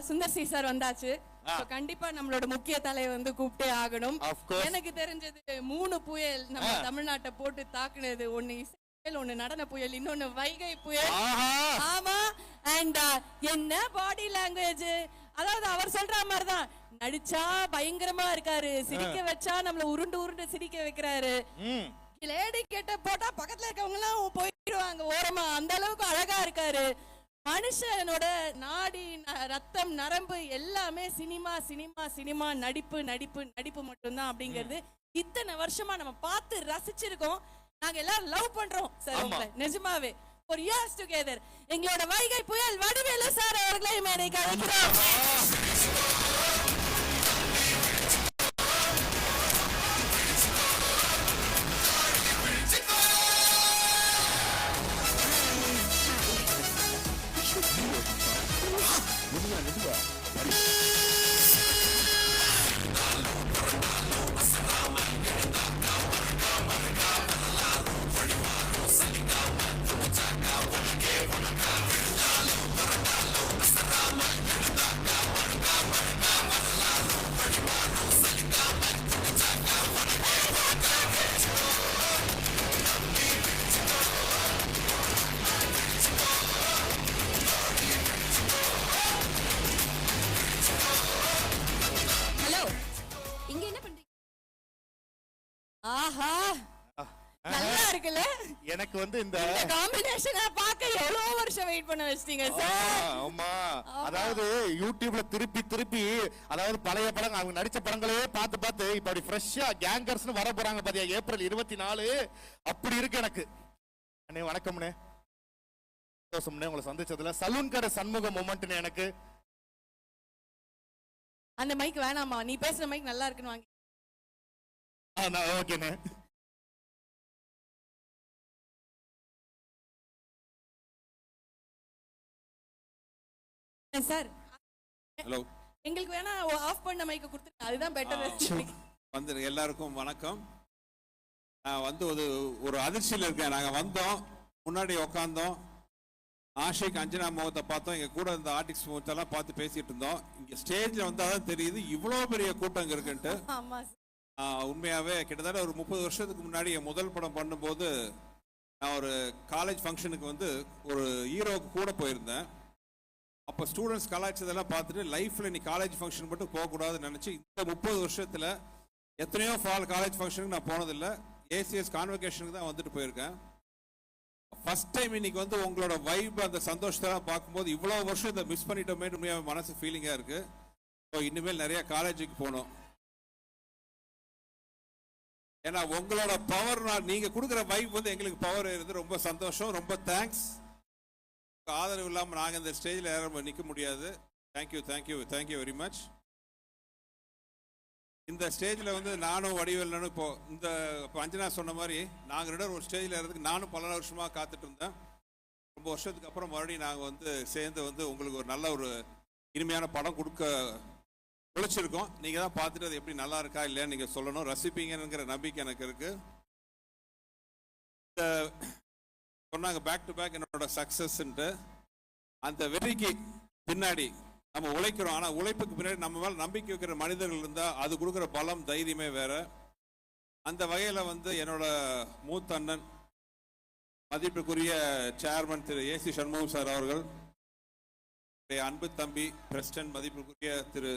Sundar C sir வந்தாச்சு. கண்டிப்பா நம்மளோட முக்கிய தலைவர் வந்து கூப்பிட்டே ஆகணும். எனக்கு தெரிஞ்சது 3 புயல் நம்ம தமிழ்நாட்டை போட்டு தாக்குனது. ஒண்ணு இசை, ஒண்ணு நடன புயல், இன்னொன்னு வைகை புயல். ஆமா. அண்ட் என்ன பாடி லாங்குவேஜ், அதாவது அவர் சொல்ற மாதிரிதான் நடிச்சா பயங்கரமா இருக்காரு, சிரிக்க வச்சா நம்மள உருண்டு உருண்டு சிரிக்க வைக்கிறாரு. லேடி கேட்ட போட்டா பக்கத்துல இருக்கவங்க எல்லாம் போயிடுவாங்க ஓரமா, அந்த அளவுக்கு அழகா இருக்காரு. மனுஷனோட நாடி ரத்தம் நரம்பு எல்லாமே சினிமா சினிமா சினிமா, நடிப்பு நடிப்பு நடிப்பு மட்டும்தான் அப்படிங்கிறது இத்தனை வருஷமா நம்ம பார்த்து ரசிச்சிருக்கோம். நாங்க எல்லாரும் லவ் பண்றோம் சார் உங்களை நிஜமாவே. ஒரு இயர்ஸ் டுகெதர் எங்களோட வைகை புயல் வடிவேலு சார் அவர்களை மேடைக்கு அழைக்கிறோம். ஆஹா, நல்லா இருக்குல்ல. எனக்கு வந்து இந்த காம்பினேஷனை பார்க்க எவ்வளவு வருஷம் வெயிட் பண்ண வச்சிட்டீங்க சார். ஆமா, அதாவது யூடியூப்ல திருப்பி திருப்பி, அதாவது பழைய படங்கள் அவங்க நடிச்ச படங்களே பார்த்து பார்த்து இப்ப அப்படி ஃப்ரெஷ்ஷா கேங்கர்ஸ்னு வர போறாங்க பாத்தியா, ஏப்ரல் 24. அப்படி இருக்கு எனக்கு. அண்ணே வணக்கம்ண்ணே, சந்தோஷம்ண்ணே உங்களை சந்திச்சதுல. சலூன் கடை சண்முக மொமெண்ட்னு எனக்கு. அந்த மைக் வேணாமா, நீ பேசுற மைக் நல்லா இருக்குன்னு வாங்கி. ஓகேண்ணே. சார் ஹலோ, எங்களுக்கு வேணா ஆஃப் பண்ண மைக்க கொடுத்துருங்க, அதுதான் பெட்டர். வந்து எல்லாருக்கும் வணக்கம். நான் வந்து ஒரு அதிர்ச்சியில் இருக்கேன். நாங்கள் வந்தோம், முன்னாடி உக்காந்தோம், ஆஷிக் அஞ்சனா முகத்தை பார்த்தோம், எங்கள் கூட இருந்த ஆர்டிஸ்ட் முகத்தெல்லாம் பார்த்து பேசிட்டு இருந்தோம். இங்கே ஸ்டேஜில் வந்தால் தான் தெரியுது இவ்வளோ பெரிய கூட்டம் இங்கே இருக்குன்ட்டு. உண்மையாகவே கிட்டத்தட்ட ஒரு 30 வருஷத்துக்கு முன்னாடி என் முதல் படம் பண்ணும்போது நான் ஒரு காலேஜ் ஃபங்க்ஷனுக்கு வந்து ஒரு ஹீரோவுக்கு கூட போயிருந்தேன். அப்போ ஸ்டூடெண்ட்ஸ் கலாய்ச்சதெல்லாம் பார்த்துட்டு லைஃப்பில் நீ காலேஜ் ஃபங்க்ஷன் மட்டும் போகக்கூடாதுன்னு நினச்சி இந்த 30 வருஷத்தில் எத்தனையோ காலேஜ் ஃபங்க்ஷனுக்கு நான் போனதில்லை. ஏசிஎஸ் கான்வெகேஷனுக்கு தான் வந்துட்டு போயிருக்கேன். ஃபர்ஸ்ட் டைம் இன்னைக்கு வந்து உங்களோட வைப், அந்த சந்தோஷத்தெல்லாம் பார்க்கும்போது இவ்வளோ வருஷம் இதை மிஸ் பண்ணிட்டோமே உண்மையாக மனசு ஃபீலிங்காக இருக்குது. ஸோ இனிமேல் நிறையா காலேஜுக்கு போகணும். ஏன்னா உங்களோட பவர், நீங்கள் கொடுக்குற வைப் வந்து எங்களுக்கு பவர் இருந்து ரொம்ப சந்தோஷம். ரொம்ப தேங்க்ஸ். ஆதரவு இல்லாமல் நாங்கள் இந்த ஸ்டேஜில் யாரும் நிற்க முடியாது. Thank you thank you thank you very much. இந்த ஸ்டேஜில் வந்து நானும் வடிவேலனும் இப்போ அஞ்சனா சொன்ன மாதிரி நாங்கள் 2 ஒரு ஸ்டேஜில் இருக்கிறதுக்கு நானும் பல வருஷமாக காத்துட்டு இருந்தேன். ரொம்ப வருஷத்துக்கு அப்புறம் மறுபடியும் நாங்கள் வந்து சேர்ந்து வந்து உங்களுக்கு ஒரு நல்ல ஒரு இனிமையான படம் கொடுக்க உழைச்சிருக்கோம். நீங்கள் தான் பார்த்துட்டு அது எப்படி நல்லா இருக்கா இல்லையான்னு நீங்கள் சொல்லணும், ரசிப்பீங்கிற நம்பிக்கை எனக்கு இருக்குது. இந்த சொன்னாங்க பேக் டு பேக் என்னோட சக்ஸஸ்ன்ட்டு. அந்த வெற்றிக்கு பின்னாடி நம்ம உழைக்கிறோம், ஆனால் உழைப்புக்கு பின்னாடி நம்ம மேலே நம்பிக்கை வைக்கிற மனிதர்கள் இருந்தால் அது கொடுக்குற பலம் தைரியமே வேற. அந்த வகையில் வந்து என்னோட மூத்த அண்ணன் மதிப்புக்குரிய சேர்மன் திரு ஏசி சண்முகம் சார் அவர்கள், அன்பு தம்பி பிரசிடன்ட் மதிப்புக்குரிய திரு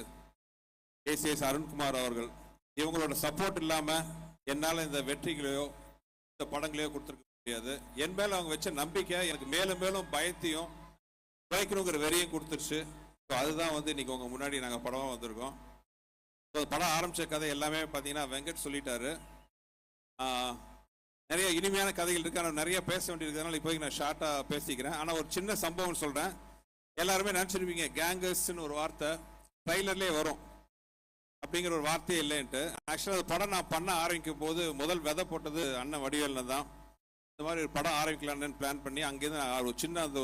ஏசிஎஸ் அருண்குமார் அவர்கள், இவங்களோட சப்போர்ட் இல்லாமல் என்னால் இந்த வெற்றிகளையோ இந்த படங்களையோ கொடுத்துருக்க முடியாது. என் மேலே அவங்க வச்ச நம்பிக்கை எனக்கு மேலும் மேலும் பயத்தையும் உழைக்கணுங்கிற வெறியும் கொடுத்துருச்சு. ஸோ அதுதான் வந்து இன்னைக்கு உங்கள் முன்னாடி நாங்கள் படமாக வந்திருக்கோம். ஸோ படம் ஆரம்பித்த கதை எல்லாமே பார்த்தீங்கன்னா வெங்கட் சொல்லிட்டாரு. நிறைய இனிமையான கதைகள் இருக்கு, ஆனால் நிறைய பேச வேண்டியிருக்கிறதுனால இப்போதைக்கு நான் ஷார்ட்டாக பேசிக்கிறேன். ஆனால் ஒரு சின்ன சம்பவம் சொல்கிறேன். எல்லாருமே நினச்சிருப்பீங்க கேங்கர்ஸ்ன்னு ஒரு வார்த்தை ட்ரைலர்லேயே வரும் அப்படிங்கிற ஒரு வார்த்தையே இல்லைன்ட்டு. ஆக்சுவலாக அது படம் நான் பண்ண ஆரம்பிக்கும் போது முதல் விதை போட்டது அண்ணன் வடிவேலில் தான். இந்த மாதிரி ஒரு படம் ஆரம்பிக்கலான்னு பிளான் பண்ணி அங்கேருந்து ஒரு சின்ன அந்த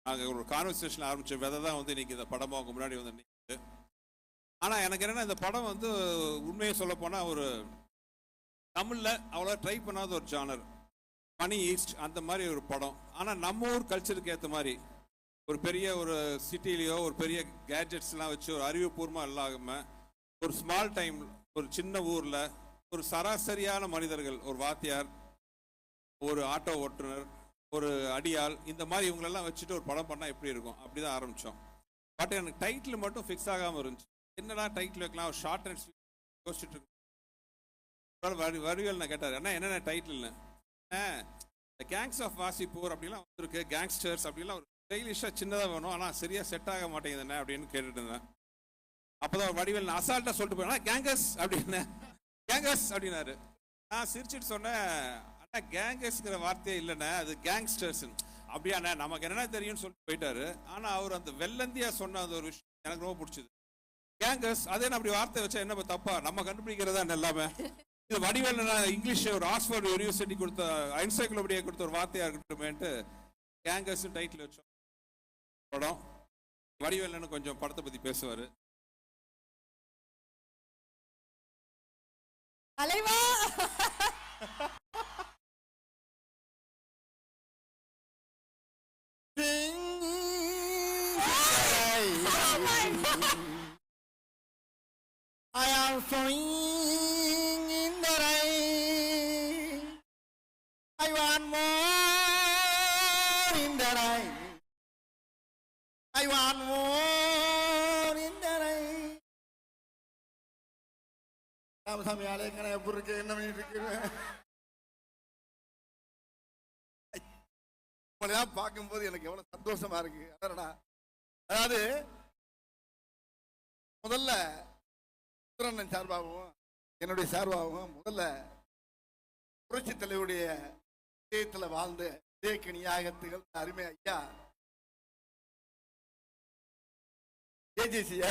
நாங்கள் ஒரு கான்வர்சேஷன் ஆரம்பித்த விதை தான் வந்து இன்னைக்கு இந்த படமாக அவங்க முன்னாடி வந்து நிற்குது. ஆனால் எனக்கு என்னென்னா இந்த படம் வந்து உண்மையை சொல்ல போனால் ஒரு தமிழில் அவ்வளோ ட்ரை பண்ணாத ஒரு ஜானர், மணி ஈஸ்ட் அந்த மாதிரி ஒரு படம். ஆனால் நம்ம ஊர் கல்ச்சருக்கு ஏற்ற மாதிரி ஒரு பெரிய ஒரு சிட்டிலேயோ ஒரு பெரிய கேட்ஜெட்ஸ்லாம் வச்சு ஒரு அறிவுபூர்வமாக இல்லாமல் ஒரு ஸ்மால் டைம் ஒரு சின்ன ஊரில் ஒரு சராசரியான மனிதர்கள், ஒரு வாத்தியார், ஒரு ஆட்டோ ஓட்டுநர், ஒரு அடியாள், இந்த மாதிரி இவங்களெல்லாம் வச்சுட்டு ஒரு படம் பண்ணால் எப்படி இருக்கும், அப்படி தான் ஆரம்பித்தோம். பட் எனக்கு டைட்டில் மட்டும் ஃபிக்ஸ் ஆகாமல் இருந்துச்சு. என்னடா டைட்டில் வைக்கலாம், ஒரு ஷார்ட் அண்ட் யோசிச்சுட்டு இருக்கு. வடிவேல் நான் கேட்டார், என்னென்ன டைட்டில்னு. கேங்ஸ் ஆஃப் வாசிப்பூர் அப்படிலாம் வந்துருக்கு, கேங்ஸ்டர்ஸ் அப்படிலாம் ஒரு ஸ்டைலிஷாக சின்னதாக வேணும், ஆனால் சரியாக செட் ஆக மாட்டேங்குது என்ன அப்படின்னு கேட்டுட்டு இருந்தேன். அப்போதான் வடிவேல் நான் அசால்ட்டாக சொல்லிட்டு போயினா கேங்கஸ் அப்படின்னு, கேங்கஸ் அப்படின்னாரு. நான் சிரிச்சிட்டு சொன்னேன், அண்ணா கேங்கஸ்ங்கிற வார்த்தையே இல்லைண்ணே, அது கேங்ஸ்டர்ஸ். அப்படியாண்ணே, நமக்கு என்னென்ன தெரியும்னு சொல்லிட்டு போயிட்டாரு. ஆனால் அவர் அந்த வெள்ளந்தியா சொன்ன அந்த ஒரு விஷயம் எனக்கு ரொம்ப பிடிச்சது. கேங்கஸ் அதே அப்படி வார்த்தை வச்சா என்ன தப்பா, நம்ம கண்டுபிடிக்கிறதா எல்லாமே. இது வடிவேல் இங்கிலீஷ் ஒரு ஆக்ஸ்போர்ட் யூனிவர்சிட்டி கொடுத்த என்சைக்ளோபீடியா கொடுத்த ஒரு வார்த்தையா இருக்கட்டுமேன்ட்டு கேங்கஸ் டைட்டில் வச்சோம். படம் வடிவேல் கொஞ்சம் படத்தை பத்தி பேசுவாரு. தலைவா I am swinging in the rain. I want more in the rain. I want more in the rain. Ramasamy ஆலயக்கான எப்படி இருக்கு, என்ன பண்ணிட்டு இருக்கிறேன் உங்களெல்லாம் பார்க்கும்போது எனக்கு எவ்வளவு சந்தோஷமா இருக்கு. அதாவது முதல்ல சுந்தரண்ணன் சார்பாகவும் என்னுடைய சார்பாகவும் முதல்ல புரட்சி தலைவருடைய இதயத்தில் வாழ்ந்த இதயக்கணியாக திகழ்ந்த அருமை ஐயா ஜேஜேசியா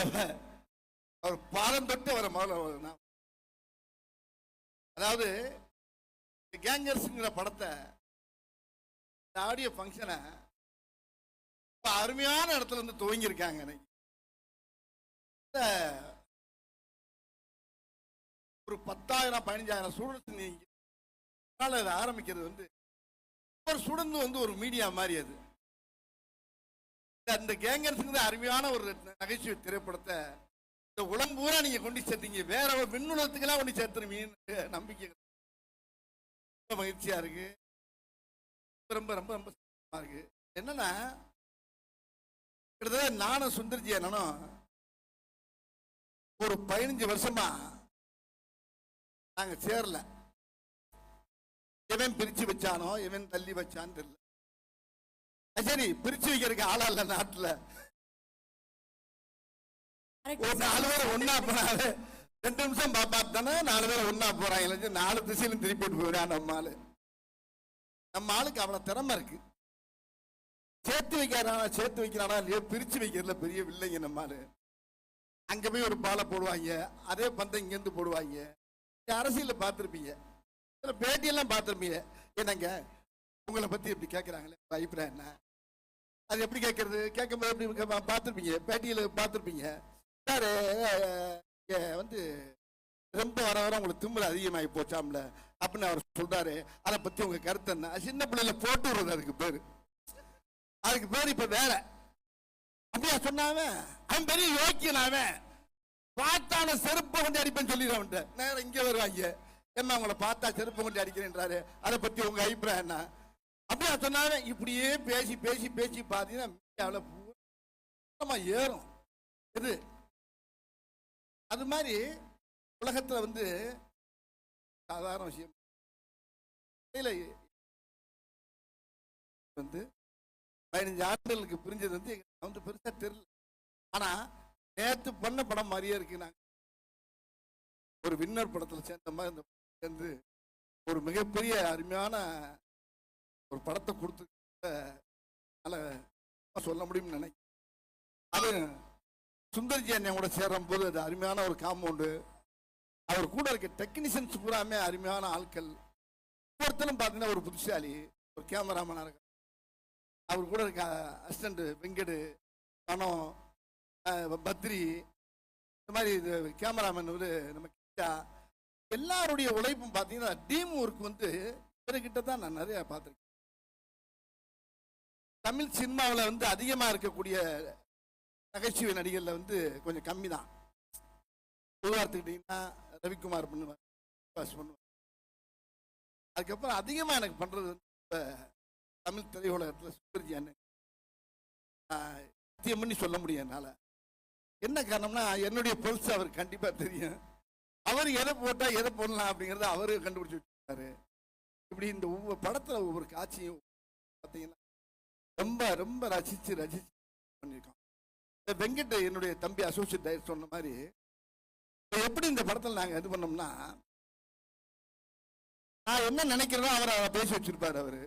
அவர் பாலம் தொட்டு அவரை முதல்ல, அதாவது கேங்கர்ஸ்ங்கிற படத்தை ஆடியோ ஃபங்க்ஷனை அருமையான இடத்துல இருந்து துவங்கியிருக்காங்க. ஒரு 10,000 15,000 ஸ்டூடெண்ட்ஸ் நீங்க இதை ஆரம்பிக்கிறது ஒரு ஸ்டூடெண்ட் ஒரு மீடியா மாதிரி. அது அந்த கேங்கர்ஸுங்கிற அருமையான ஒரு நகைச்சுவை திரைப்படத்தை இந்த உலகம் பூரா நீங்க கொண்டு சேர்த்தீங்க, வேற ஒரு விண்ணுலகத்துக்கெல்லாம் கொண்டு சேர்த்துருவீங்கன்னு நம்பிக்கை ரொம்ப மகிழ்ச்சியா இருக்கு. ரொம்ப ரொம்ப ரொம்ப சந்தோஷமா இருக்கு. என்னன்னா கிட்டத்தட்ட நானும் சுந்தர்ஜி அண்ணனும் ஒரு 15 வருஷமா நாங்க சேரல. எவன் பிரிச்சு வச்சானோ எவன் தள்ளி வச்சான்னு தெரியல. சரி, பிரிச்சு வைக்கிறதுக்கு ஆளா இல்ல நாட்டுல. ஒரு 4 பேர் ஒன்னா போனாரு, 2 நிமிஷம் பார்த்தானே 4 பேர் ஒன்னா போறாங்க, 4 திசையிலும் திருப்பிட்டு போயிடான். நம்ம ஆளுக்கு அவ்வளவு திறமை இருக்கு. சேர்த்து வைக்கிறானா இல்லையோ, பிரிச்சு வைக்கிறதுல பெரிய வில்லைங்க நம்ம ஆளு. அங்க போய் ஒரு பாலை போடுவாங்க, அதே பந்தம் இங்க இருந்து போடுவாங்க. அரசியல பார்த்திருப்பீங்க, பேட்டியெல்லாம் பார்த்திருப்பீங்க. என்னங்க உங்களை பத்தி எப்படி கேட்கிறாங்களே, அபிப்பிராயம் என்ன, அது எப்படி கேட்கறது, கேட்கும்போது எப்படி பார்த்திருப்பீங்க, பேட்டியில பார்த்திருப்பீங்க. சார் ரொம்ப வர வர உங்களுக்கு திமிரு அதிகமாகி போச்சாம்ல அப்படின்னு அவர் சொல்றாரு. அதை பத்தி உங்க கருத்து என்ன? சின்ன பிள்ளைல போட்டு விடுறது அதுக்கு பேர் இப்ப வேற. அப்படியா சொன்னாவ, அவன் பெரிய யோக்கியனாவன், பார்த்தான செருப்பை கொண்டு அடிப்பேன்னு சொல்லிடுறவன்ட்ட நேரம் இங்க வருவாங்க. என்ன உங்களை பார்த்தா செருப்பை கொண்டு அடிக்கிறேன்றாரு, அதை பத்தி உங்க அபிப்பிராயம் என்ன? அப்படியா சொன்னாவே. இப்படியே பேசி பேசி பேசி பார்த்தீங்கன்னா ஏறும் இது. அது மாதிரி உலகத்துல சாதாரண விஷயம் 15 ஆண்டுகளுக்கு புரிஞ்சது பெருசா தெரியல. ஆனா நேற்று பண்ண படம் மாதிரியே இருக்கு. நாங்க ஒரு வின்னர் படத்துல சேர்ந்த மாதிரி சேர்ந்து ஒரு மிகப்பெரிய அருமையான ஒரு படத்தை கொடுத்து சொல்ல முடியும்னு நினைக்கிறேன். அது சுந்தர்ஜி அண்ணன் கூட சேரும் போது அது அருமையான ஒரு காம்பவுண்டு. அவர் கூட இருக்க டெக்னீஷியன்ஸ் பூராமே அருமையான ஆட்கள். ஒவ்வொருத்தரும் பார்த்தீங்கன்னா ஒரு புத்திசாலி, ஒரு கேமராமேனா இருக்க, அவர் கூட இருக்க அசிஸ்டண்ட் வெங்கடு, மனோ, பத்ரி, இந்த மாதிரி கேமராமேன் நம்ம கிட்ட எல்லாருடைய உழைப்பும் பார்த்தீங்கன்னா டீம் ஒர்க் இவர்கிட்ட தான் நான் நிறைய பார்த்துருக்கேன். தமிழ் சினிமாவில் வந்து அதிகமாக இருக்கக்கூடிய நகைச்சுவை நடிகர்ல வந்து கொஞ்சம் கம்மி தான். பொதுவாக எடுத்துக்கிட்டிங்கன்னா ரவிக்குமார் பண்ணுவார், பண்ணுவார். அதுக்கப்புறம் அதிகமாக எனக்கு பண்ணுறது வந்து இப்போ தமிழ் திரையுலகத்தில் சுந்தர்ஜி அண்ணன் சத்தியம் பண்ணி சொல்ல முடியும் என்னால். என்ன காரணம்னா என்னுடைய பல்ஸ் அவருக்கு கண்டிப்பாக தெரியும். அவர் எதை போட்டால் எதை போடலாம் அப்படிங்கிறத அவரு கண்டுபிடிச்சி வச்சுருக்காரு. இப்படி இந்த ஒவ்வொரு படத்தில் ஒவ்வொரு காட்சியும் பார்த்தீங்கன்னா ரொம்ப ரொம்ப ரசித்து பண்ணியிருக்கோம். இந்த வெங்கட் என்னுடைய தம்பி அசோசியேட் டைரக்டர் சொன்ன மாதிரி எப்படி இந்த படத்தில் நாங்கள் இது பண்ணோம்னா, நான் என்ன நினைக்கிறதோ அவர் அதை பேசி வச்சிருப்பாரு. அவரு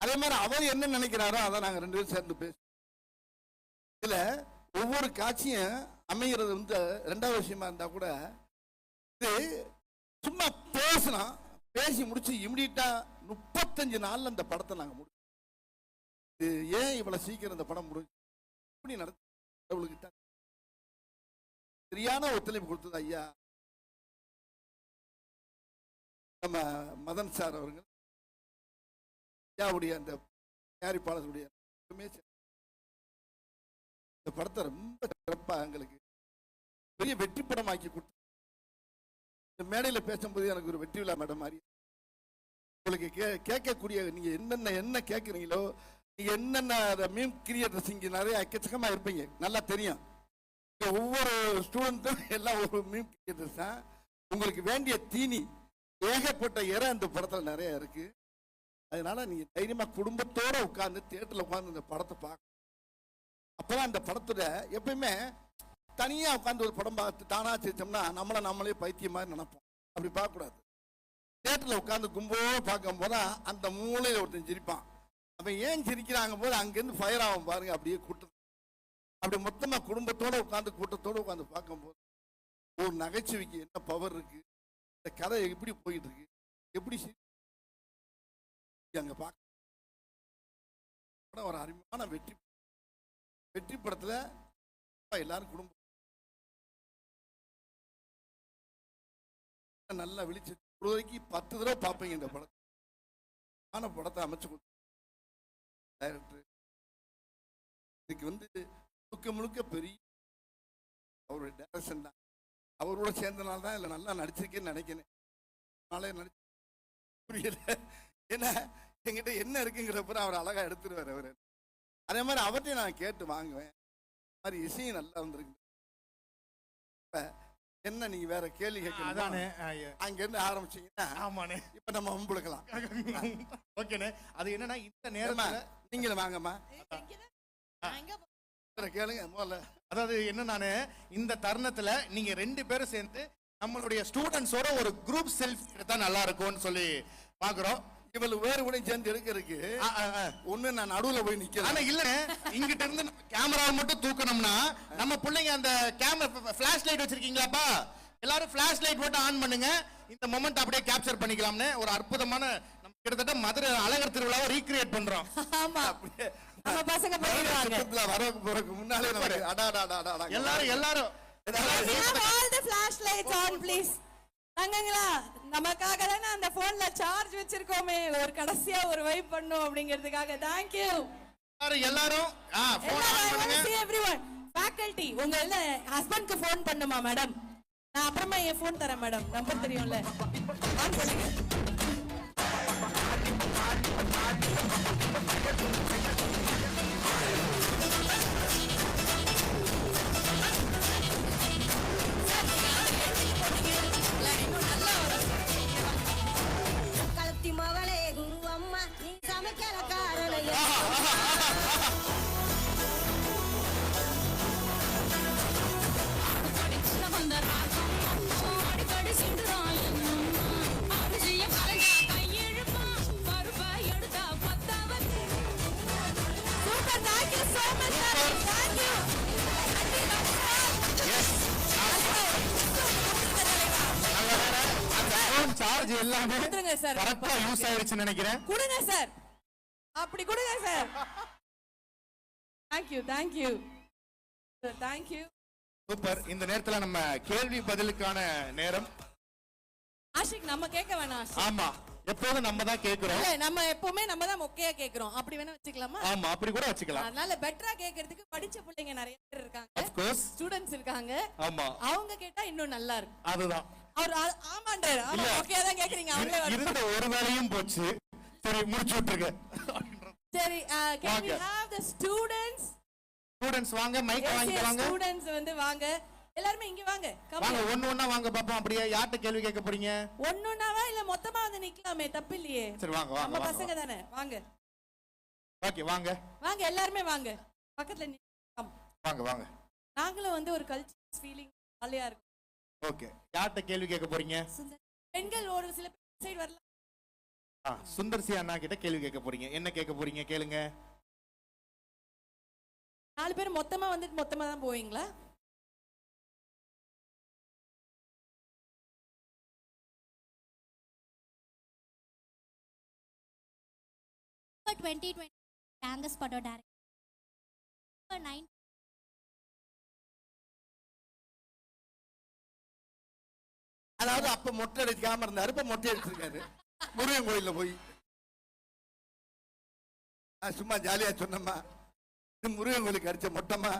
அதே மாதிரி அவர் என்ன நினைக்கிறாரோ அதை நாங்கள் 2 பேரும் சேர்ந்து பேசுவோம். இதுல ஒவ்வொரு காட்சியும் அமைகிறது வந்து 2வது விஷயமா இருந்தா கூட இது சும்மா பேசணும், பேசி முடிச்சு இமிடியட்டா 35 நாள்ல அந்த படத்தை நாங்கள் முடிச்சோம். இது ஏன் இவ்வளவு சீக்கிரம் இந்த படம் முடிஞ்சு இப்படி நடத்த சரியான ஒத்துழைப்பு கொடுத்தது ஐயா நம்ம மதன் சார் அவர்கள், ஐயாவுடைய அந்த தயாரிப்பாளர்களுடைய இந்த படத்தை ரொம்ப சிறப்பாக எங்களுக்கு பெரிய வெற்றி படமாக்கி கொடுத்து இந்த மேடையில் பேசும்போது எனக்கு ஒரு வெற்றி விழா மேடம் மாதிரி உங்களுக்கு கேட்கக்கூடிய நீங்க என்ன கேட்குறீங்களோ, நீங்க என்னென்ன மீம் கிரியேட்டர்ஸ் இங்கே நிறைய எக்கச்சக்கமா இருப்பீங்க, நல்லா தெரியும். ஒவ்வொரு ஸ்டூடெண்ட்டும் எல்லாம் ஒரு மீம் கிரியேட்டர்ஸ் தான். உங்களுக்கு வேண்டிய தீனி ஏகப்பட்ட இறை அந்த படத்தில் நிறைய இருக்கு. அதனால நீங்க தைரியமா குடும்பத்தோட உட்கார்ந்து தியேட்டர்ல உட்கார்ந்து இந்த படத்தை பார்க்கணும். அப்பதான் அந்த படத்துல எப்பயுமே தனியா உட்கார்ந்து ஒரு படம் பார்த்து தானா சிரிச்சோம்னா நம்மளே பைத்தியம் மாதிரி நினைப்போம். அப்படி பார்க்கக்கூடாது. தியேட்டர்ல உட்கார்ந்து கும்பலோ பார்க்கும் போதான் அந்த மூலையில ஒருத்தன் சிரிப்பான். அவன் ஏன் சிரிக்கிறாங்க போது அங்கிருந்து ஃபயர் ஆகும் பாருங்க. அப்படியே கூட்டம் அப்படி மொத்தமா குடும்பத்தோட உட்காந்து கூட்டத்தோட உட்காந்து பார்க்கும்போது ஒரு நகைச்சுவைக்கு என்ன பவர் இருக்கு, இந்த கதை எப்படி போயிட்டு இருக்கு, எப்படி அங்க பார்க்க ஒரு அருமையான வெற்றி படத்துல எல்லாரும் குடும்பம் நல்லா விழிச்சு ஒரு வரைக்கும் 10 தடவை பார்ப்பீங்க இந்த படத்தை. ஆன படத்தை அமைச்சு கொடுத்த டைரக்டர் இதுக்கு வந்து முழுக்க பெரிய அவருடைய டைரக்ஷன் தான். அவரோட சேர்ந்தனால தான் இல்லை நல்லா நடிச்சிருக்கேன்னு நினைக்கிறேன். நாளே நடிச்சு புரியல, ஏன்னா என்கிட்ட என்ன இருக்குங்கிறப்ப அவர் அழகா எடுத்துருவார். அவர் அதே மாதிரி அவர்கிட்ட நான் கேட்டு வாங்குவேன். மாதிரி இசையும் நல்லா வந்திருக்கு. என்ன நீங்க வேற கேள்வி கேட்கணும், அங்க இருந்து ஆரம்பிச்சீங்கன்னா ஆமாண்ணே இப்ப நம்ம வம்புழுக்கலாம். ஓகேண்ணே. அது என்னன்னா இந்த நேரமா நீங்களும் வாங்கம்மா கேளுங்க முதல்ல. அதாவது என்ன இந்த தருணத்துல நீங்க 2 பேரும் சேர்ந்து நம்மளுடைய ஸ்டூடெண்ட்ஸோட ஒரு குரூப் செல்ஃபி எடுத்தா நல்லா இருக்கும்னு சொல்லி பாக்குறோம். இவள் வேறு கூட சேர்ந்து எடுக்கிறதுக்கு ஒண்ணு நான் நடுவுல போய் நிக்கிறேன். ஆனா இல்ல, இங்கிட்ட இருந்து கேமராவை மட்டும் தூக்கணும்னா நம்ம பிள்ளைங்க அந்த கேமரா ஃபிளாஷ் லைட் வச்சிருக்கீங்களாப்பா, எல்லாரும் ஃபிளாஷ் லைட் மட்டும் ஆன் பண்ணுங்க. இந்த மொமெண்ட் அப்படியே கேப்சர் பண்ணிக்கலாம்னு ஒரு அற்புதமான நம்ம கிட்டத்தட்ட மதுரை அழகர் திருவிழாவை ரீக்ரியேட் பண்றோம். ஆமா, நம்ம பசங்க பண்ணிடுவாங்க. வர போறதுக்கு முன்னாலே எல்லாரும் all the flashlights on please. தங்கங்களா, நமக்காக தானே அந்த போன்ல சார்ஜ் வச்சிருக்கோமே, ஒரு கடைசியா ஒரு வைப் பண்ணோம் அப்படிங்கிறதுக்காக. thank you எல்லாரும் போன் ஆன் பண்ணுங்க. everyone faculty உங்க இல்ல ஹஸ்பண்ட்க்கு ஃபோன் பண்ணுமா மேடம்? நான் அப்புறமா என் ஃபோன் தரேன் மேடம், நம்பர் தெரியும்ல, ஆன் பண்ணுங்க. மகளே குரு அம்மா நீ சமைக்கல காரணம் சார்ஜ் எல்லாமே கரெக்ட்டா யூஸ் ஆயிருச்சுன்னு நினைக்கிறேன். கொடுங்க சார், அப்படி கொடுங்க சார். thank you super. இந்த நேரத்துல நம்ம கேள்வி பதிலுக்கான நேரம். ஆஷிக் நம்ம கேட்க வேணாம். ஆமா, எப்போதும் நம்ம தான் கேக்குறோம். இல்ல நம்ம எப்பவுமே நம்ம தான் மொக்கையா கேக்குறோம். அப்படி வேணா வச்சுக்கலாமா? ஆமா, அப்படி கூட வச்சுக்கலாம். அதனால பெட்டரா கேக்குறதுக்கு படிச்ச பிள்ளைங்க நிறைய பேர் இருக்காங்க. Of course. ஸ்டூடண்ட்ஸ் இருக்காங்க. ஆமா. அவங்க கேட்டா இன்னும் நல்லா இருக்கும். அதுதான். அவர் ஆமான்றாரு. ஆமா மொக்கையா தான் கேக்குறீங்க. அவங்களே இருந்த ஒரு வேலையும் போச்சு. சரி முடிச்சு விட்டுருங்க. சரி, can we have the students? Students வாங்க, மைக் வாங்கிட்டு வாங்க. ஸ்டூடண்ட்ஸ் வந்து வாங்க. எல்லாரும் இங்க வாங்க. வாங்க, ஒண்ணா வாங்க பாப்போம். அப்படியே யார்ட்ட கேள்வி கேட்க போறீங்க? ஒண்ணுனாவா இல்ல மொத்தமா வந்து நிக்கலாமே, தப்பு இல்லையே. சரி வாங்க வாங்க. நம்ம பசங்க தானே, வாங்க. ஓகே வாங்க. வாங்க எல்லாரும் வாங்க. பக்கத்துல நிக்கலாம். வாங்க வாங்க. நாங்களும் வந்து ஒரு கல்ச்சரல் ஃபீலிங் ஜாலியா இருக்கும். ஓகே, யார்ட்ட கேள்வி கேட்க போறீங்க? பெண்கள் ஒரு சில சைடு வரலாம். சுந்தர்சி அண்ணா கிட்ட கேள்வி கேட்க போறீங்க. என்ன கேட்க போறீங்க கேளுங்க. 4 பேர் மொத்தமா வந்துட்டு மொத்தமா தான் போவீங்களா? For 2020 Angus Potter director. For 9. அதாவது அப்ப மொட்டை அடிக்காம இருந்தாரு, இப்ப மொட்டை அடிச்சிருக்காரு முருகன் கோயில்ல போய். சும்மா ஜாலியா சொன்னம்மா, முருகன் கோயிலுக்கு அடிச்ச மொட்டமா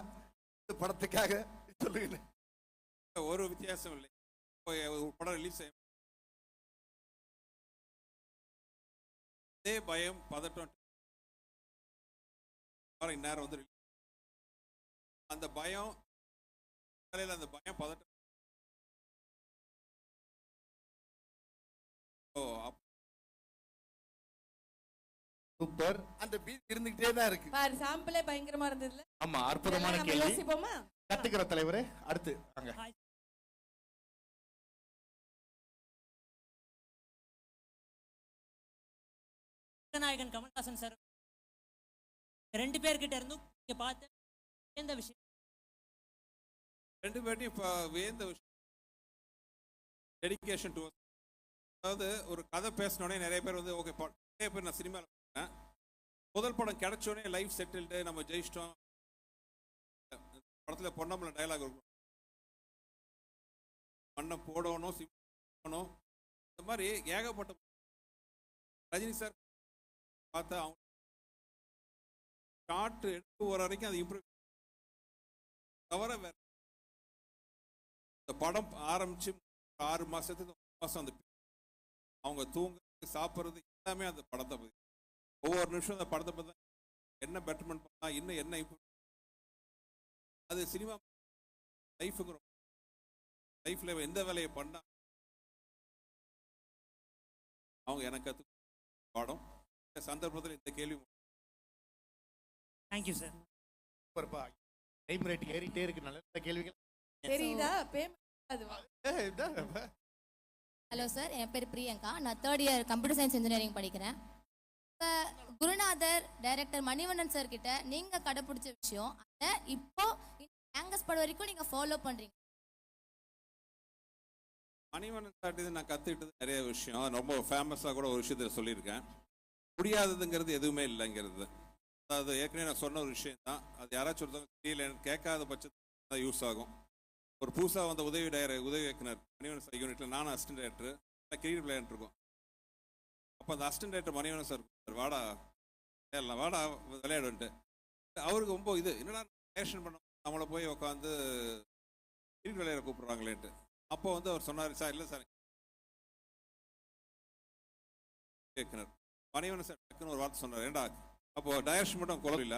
படத்துக்காக சொல்லுங்க. ஒரு வித்தியாசம் இல்லை. ஒரு படம் ரிலீஸ் ஆகும், அதே பயம் பதட்டம் இந்நேரம் வந்து அந்த பயம் அந்த பயம் பதட்டம். சூப்பர். அந்த பீச் இருந்துகிட்டே தான் இருக்கு. பாரு சாம்பிளே பயங்கரமா இருந்ததுல. ஆமா, அற்புதமான நம்ம கேள்வி. யோசிப்போமா? கத்துக்கிற தலைவரே அடுத்து வாங்க. நாயகன் கமல்ஹாசன் சார் 2 பேர்கிட்ட இருந்தும் நீங்க பார்த்த எந்த விஷயம்? 2 பேர்ட்டையும் வேந்த விஷயம் டெடிகேஷன் டு. அதாவது ஒரு கதை பேசினோடனே நிறைய பேர் வந்து ஓகே, நிறைய பேர் நான் சினிமாவில் பார்த்தேன், முதல் படம் கிடைச்சோடனே லைஃப் செட்டில்டு, நம்ம ஜெயிச்சிட்டோம். படத்தில் பொன்னம்பலம் டயலாக் இருக்கும், மண்ணை போடணும் சிம்மணும், இந்த மாதிரி ஏகப்பட்ட. ரஜினி சார் பார்த்தா அவங்க ஷார்ட் எடுத்து வர வரைக்கும் அது இம்ப்ரூவ் தவிர வேற. இந்த படம் ஆரம்பிச்சு 6 மாசத்துக்கு 1 மாசம் அந்த அவங்க தூங்குறது சாப்பிட்றது எல்லாமே அந்த படத்தை பற்றி. ஒவ்வொரு நிமிஷம் அந்த படத்தை பற்றி என்ன பெட்டர்மெண்ட் பண்ணலாம், இன்னும் என்ன இம்ப்ரூவ். அது சினிமா லைஃபுக்கு லைஃப்ல எந்த வேலையை பண்ணா அவங்க எனக்கு கற்று பாடம். இந்த சந்தர்ப்பத்தில் இந்த கேள்வி. Thank you sir. சூப்பர்ப்பா. டைம் ரேட் ஏறிட்டே இருக்கு. நல்ல கேள்விகள். தெரியுதா? பேமெண்ட் அதுவா? ஹலோ சார், என் பேர் பிரியங்கா. நான் 3rd year computer science engineering படிக்கிறேன். இப்போ குருநாதர் டைரக்டர் மணிவண்ணன் சார் கிட்ட நீங்கள் கடைப்பிடிச்ச விஷயம் அதை இப்போ ஆங்கஸ் படம் வரைக்கும் நீங்கள் ஃபாலோ பண்ணுறீங்க. மணிவண்ணன் சார்ட்டு நான் கற்றுக்கிட்டது நிறைய விஷயம். ரொம்ப ஃபேமஸாக கூட ஒரு விஷயத்தில் சொல்லியிருக்கேன். முடியாததுங்கிறது எதுவுமே இல்லைங்கிறது. அதாவது ஏற்கனவே நான் சொன்ன ஒரு விஷயம் தான். அது யாராச்சும் ஒருத்தவங்க தெரியல கேட்காத பட்சத்தில் தான் யூஸ் ஆகும். ஒரு புதுசாக வந்த உதவி இயக்குனர் மணிவண்ணன் சார் யூனிட்டில் நானும் அசிஸ்டன்ட் டைரக்டர், கிரிக்கெட் விளையாண்டு இருக்கோம். அப்போ அந்த அசிஸ்டன்ட் டைரக்டர் மணிவண்ணன் சார் வாடா விளையாடலாம், வாடா விளையாடுன்ட்டு. அவருக்கு ரொம்ப இது என்னடா ரியாக்ஷன் பண்ண நம்மளை போய் உட்காந்து கிரிக்கெட் விளையாட கூப்பிட்றாங்களேன்ட்டு. அப்போ வந்து அவர் சொன்னார், சார் இல்லை சார் இயக்குனர் மணிவண்ணன் சார் டக்குன்னு ஒரு வார்த்தை சொன்னார், ஏண்டா அப்போ டைரக்ஷன் மட்டும் குழந்தைல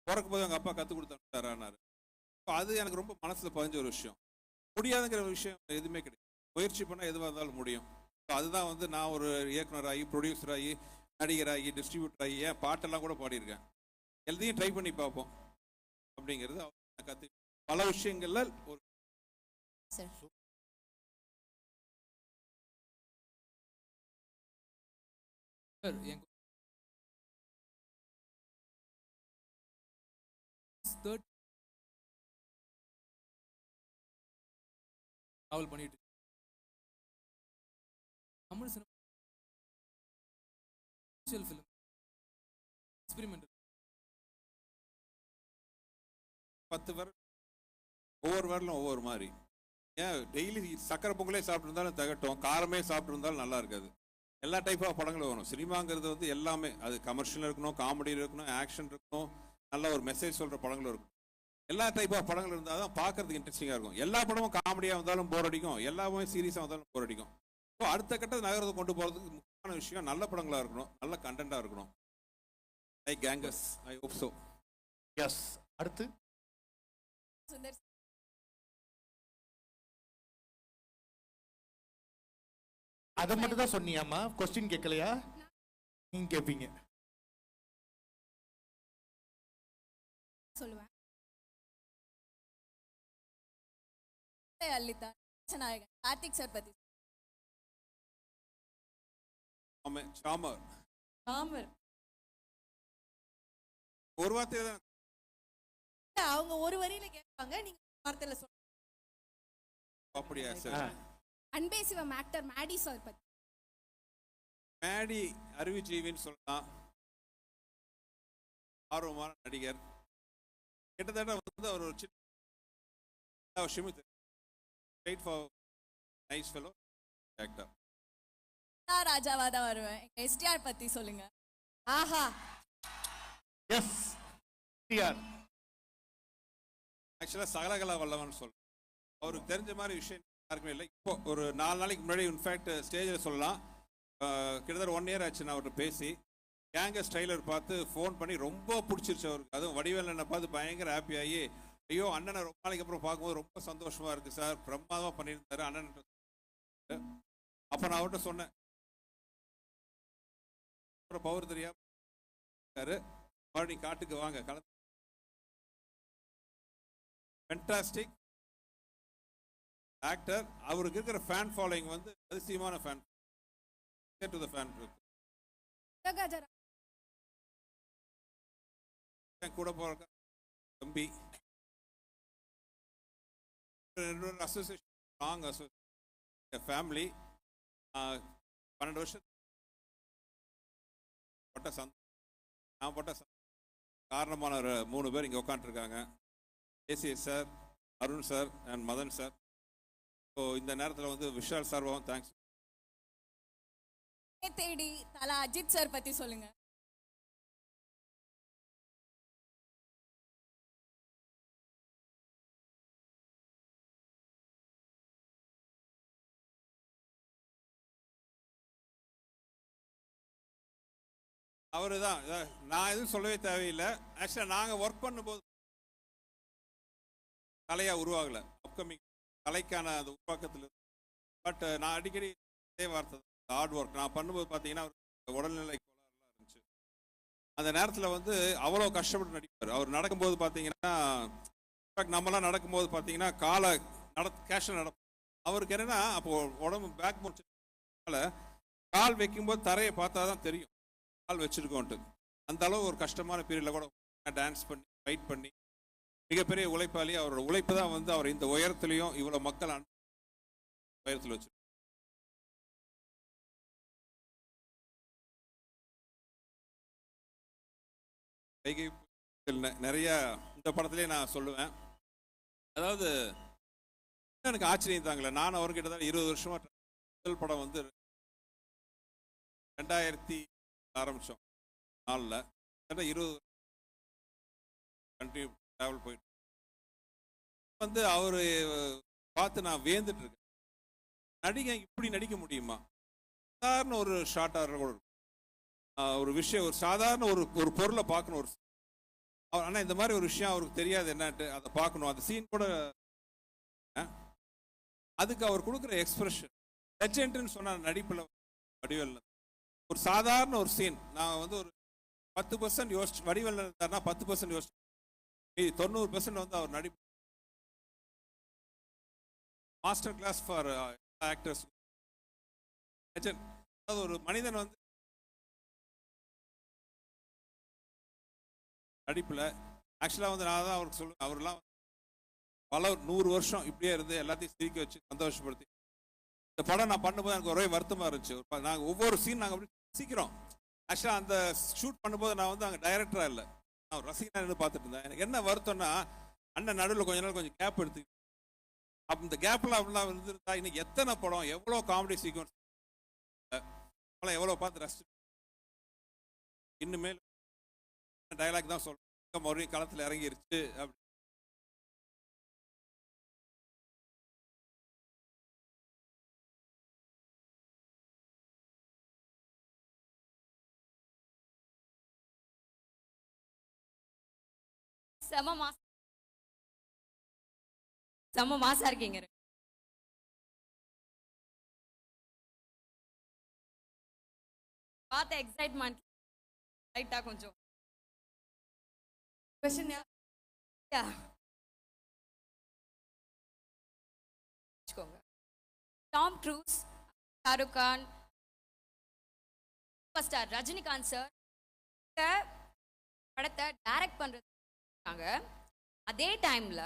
பிறக்கும் போது அவங்க அப்பா கற்றுக் கொடுத்தாருன்னாரு. அது எனக்கு ரொம்ப மனசில் பதிஞ்ச ஒரு விஷயம். முடியாதுங்கிற விஷயம் எதுவுமே கிடையாது. முயற்சி பண்ணால் எதுவாக இருந்தாலும் முடியும். அதுதான் வந்து நான் ஒரு இயக்குனராகி ப்ரொடியூசராகி நடிகராகி டிஸ்ட்ரிபியூட்டர் ஆகி ஏன் பாட்டெல்லாம் கூட பாடியிருக்கேன். எல்லாத்தையும் ட்ரை பண்ணி பார்ப்போம் அப்படிங்கிறது நான் கற்று பல விஷயங்கள்ல ஒரு சார். டிராவல் பண்ணிட்டு தமிழ் சினிமா ஃபிலிம் எக்ஸ்பெரிமெண்ட் 10 வருடம் ஒவ்வொரு வரலும் ஒவ்வொரு மாதிரி. ஏன் டெய்லி சக்கரை பொங்கலே சாப்பிட்டு இருந்தாலும் தகட்டும், காரமே சாப்பிட்டு இருந்தாலும் நல்லா இருக்காது. எல்லா டைப் ஆஃப் படங்களும் வரும். சினிமாங்கிறது வந்து எல்லாமே, அது கமர்ஷியல் இருக்கணும், காமெடி இருக்கணும், ஆக்ஷன் இருக்கணும், நல்ல ஒரு மெசேஜ் சொல்கிற படங்களும் இருக்கும். எல்லா டைப் ஆஃப் படங்கள் இருந்தால் தான் பார்க்கறதுக்கு இன்ட்ரெஸ்டிங்காக இருக்கும். எல்லா படமும் காமெடியாக வந்தாலும் போர் அடிக்கும், எல்லாமே சீரியஸாக வந்தாலும் போர் அடிக்கும். ஸோ அடுத்த கட்டத்தை நகரத்தை கொண்டு போகிறதுக்கு முக்கியமான விஷயம் நல்ல படங்களாக இருக்கணும், நல்ல கண்டென்ட்டாக இருக்கணும். லைக் கேங்கர்ஸ், ஐ ஹோப் ஸோ. எஸ். அடுத்து சுந்தர் அதை மட்டும் தான் சொன்னியாமா? கொஸ்டின் கேட்கலையா? நீங்க கேட்பீங்க. சொல்லுவேன். அல்லிதா நாயகன் கார்த்திக் சார் பத்தி. சாமர் ராமர் ஒரு வார்த்தை தான் அவங்க ஒரு வரியில கேட்பாங்க, நீங்க வார்த்தையில சொல்லுங்க. அப்படியா சார்? அன்பே சிவம் ஆக்டர் மேடி சார் பத்தி. மேடி அறிவுஜீவின்னு சொல்லலாம், ஆர்வமான நடிகர். கிட்டத்தட்ட வந்து அவர் ஒரு சின்ன விஷயமும் straight for nice fellow actor. நான் ராஜாவா தான் வருவேன். எஸ்டிஆர் பத்தி சொல்லுங்க. ஆஹா, எஸ். டிஆர் ஆக்சுவலாக சகலகலா வல்லவன் சொல்ல அவருக்கு தெரிஞ்ச மாதிரி விஷயம் யாருக்குமே இல்லை. இப்போ ஒரு 4 நாளைக்கு முன்னாடி இன்ஃபேக்ட் ஸ்டேஜில் சொல்லலாம், கிட்டத்தட்ட 1 இயர் ஆச்சு நான் அவர்கிட்ட பேசி. கேங்கர்ஸ் ட்ரைலர் பார்த்து ஃபோன் பண்ணி ரொம்ப பிடிச்சிருச்சு அவருக்கு. அதுவும் வடிவேல் என்னை பார்த்து பயங்கர ஹாப்பி ஆகி, ஐயோ அண்ணனை ரொம்ப நாளைக்கு அப்புறம் பார்க்கும்போது ரொம்ப சந்தோஷமா இருக்கு சார், பிரமாதமாக பண்ணியிருந்தாரு அண்ணன். அப்போ நான் அவர்கிட்ட சொன்னேன், பவர் தெரியாம மறுபடியும் காட்டுக்கு வாங்க, கலந்து ஃபென்டாஸ்டிக் ஆக்டர். அவருக்கு இருக்கிற ஃபேன் ஃபாலோயிங் வந்து அதிசயமான ஃபேன் டு தி ஃபேன் இருக்கு. கூட போற தம்பி அசோசியேஷன் லாங் அசோசியேஷன் ஃபேமிலி 12 வருஷம் பட்ட சந்தோஷம். நான் பட்ட காரணமான ஒரு 3 பேர் இங்கே உட்காந்துருக்காங்க. ACS sir, Arun sir and Madan sir. So இந்த நேரத்தில் வந்து விஷால் சார்பாகவும் தேங்க்ஸ். தேடி தலா அஜித் சார் பத்தி சொல்லுங்க. அவரு தான், நான் எதுவும் சொல்லவே தேவையில்லை. ஆக்சுவலாக நாங்கள் ஒர்க் பண்ணும்போது கலையாக உருவாகலை, அப்கமிங் கலைக்கான அந்த உருவாக்கத்தில். பட் நான் அடிக்கடி இதே வார்த்தை, ஹார்ட் ஒர்க். நான் பண்ணும்போது பார்த்தீங்கன்னா அவருக்கு உடல்நிலை கோளாறுலாம் இருந்துச்சு. அந்த நேரத்தில் வந்து அவ்வளோ கஷ்டப்பட்டு நடிப்பார். அவர் நடக்கும்போது பார்த்தீங்கன்னா, நம்மலாம் நடக்கும்போது பார்த்தீங்கன்னா காலை கேஷில் நடப்போம். அவருக்கு என்னென்னா அப்போ உடம்பு பேக் முடிச்சதுனால கால் வைக்கும்போது தரையை பார்த்தா தான் தெரியும் கால் வச்சிருக்கோன்ட்டு. அந்த அளவு ஒரு கஷ்டமான பீரியடில் கூட டான்ஸ் பண்ணி ஃபைட் பண்ணி மிகப்பெரிய உழைப்பாளி. அவரோட உழைப்பு தான் வந்து அவர் இந்த உயரத்துலையும் இவ்வளோ மக்கள் உயரத்தில் வச்சு. நிறைய இந்த படத்துலேயே நான் சொல்லுவேன். அதாவது எனக்கு ஆச்சரியம் தாங்களே, நான் அவர்கிட்ட தான் 20 வருஷமா முதல் படம் வந்து 2000 ஆரம்பித்தோம் 4ல் 20 கண்ட்ரி ட்ராவல் போயிட்டு வந்து அவர் பார்த்து நான் வேந்துட்டு இருக்கேன். நடிகை இப்படி நடிக்க முடியுமா? சாதாரண ஒரு ஷார்ட்டாக கூட ஒரு விஷயம், ஒரு சாதாரண ஒரு பொருளை பார்க்கணும். ஒரு ஆனால் இந்த மாதிரி ஒரு விஷயம் அவருக்கு தெரியாது என்னன்ட்டு, அதை பார்க்கணும். அந்த சீன் கூட அதுக்கு அவர் கொடுக்குற எக்ஸ்பிரஷன் லெஜெண்ட்னு சொன்ன நடிப்பில் வடிவேல். ஒரு சாதாரண ஒரு சீன் நான் வந்து ஒரு 10% யோசிச்சு, வடிவேல் இருந்தாருன்னா 10% யோசிச்சு, 90% வந்து அவர் நடிப்பு. Master class for actors. அதாவது ஒரு மனிதன் வந்து நடிப்பில் ஆக்சுவலாக வந்து நான் தான் அவருக்கு சொல்லுவேன், அவர்லாம் பல 100 வருஷம் இப்படியே இருந்து எல்லாத்தையும் சிரிக்க வச்சு சந்தோஷப்படுத்தி. இந்த படம் நான் பண்ணும்போது எனக்கு ஒரே வருத்தமாக இருந்துச்சு. நாங்கள் ஒவ்வொரு சீன் நாங்கள் அப்படி சீக்கிரம் ஆக்சுவலாக அந்த ஷூட் பண்ணும்போது நான் வந்து அங்கே டைரக்டராக இல்லை, நான் ரசிகனாக இருந்து பார்த்துட்டு இருந்தேன். எனக்கு என்ன வருத்தம்னா, அண்ணன் நடுவில் கொஞ்ச நாள் கொஞ்சம் கேப் எடுத்து, அப்போ இந்த கேப்பில் அப்படிலாம் இருந்திருந்தா இன்னைக்கு எத்தனை படம், எவ்வளோ காமெடி சீக்வன்ஸ். நம்மளாம் எவ்வளோ பார்த்து ரசிச்சு இன்னுமேல் டயலாக் தான் சொல்றேன், மறுபடியும் களத்தில் இறங்கிருச்சு அப்படி. செம மாசா இருக்கீங்க. பார்த்த எக்ஸைட்மெண்ட் ரைட்டா கொஞ்சம் question Tom Cruise, Shahrukh Khan, super star Rajinikanth sir படத்தை டைரக்ட் பண்றாங்க. அதே டைம்ல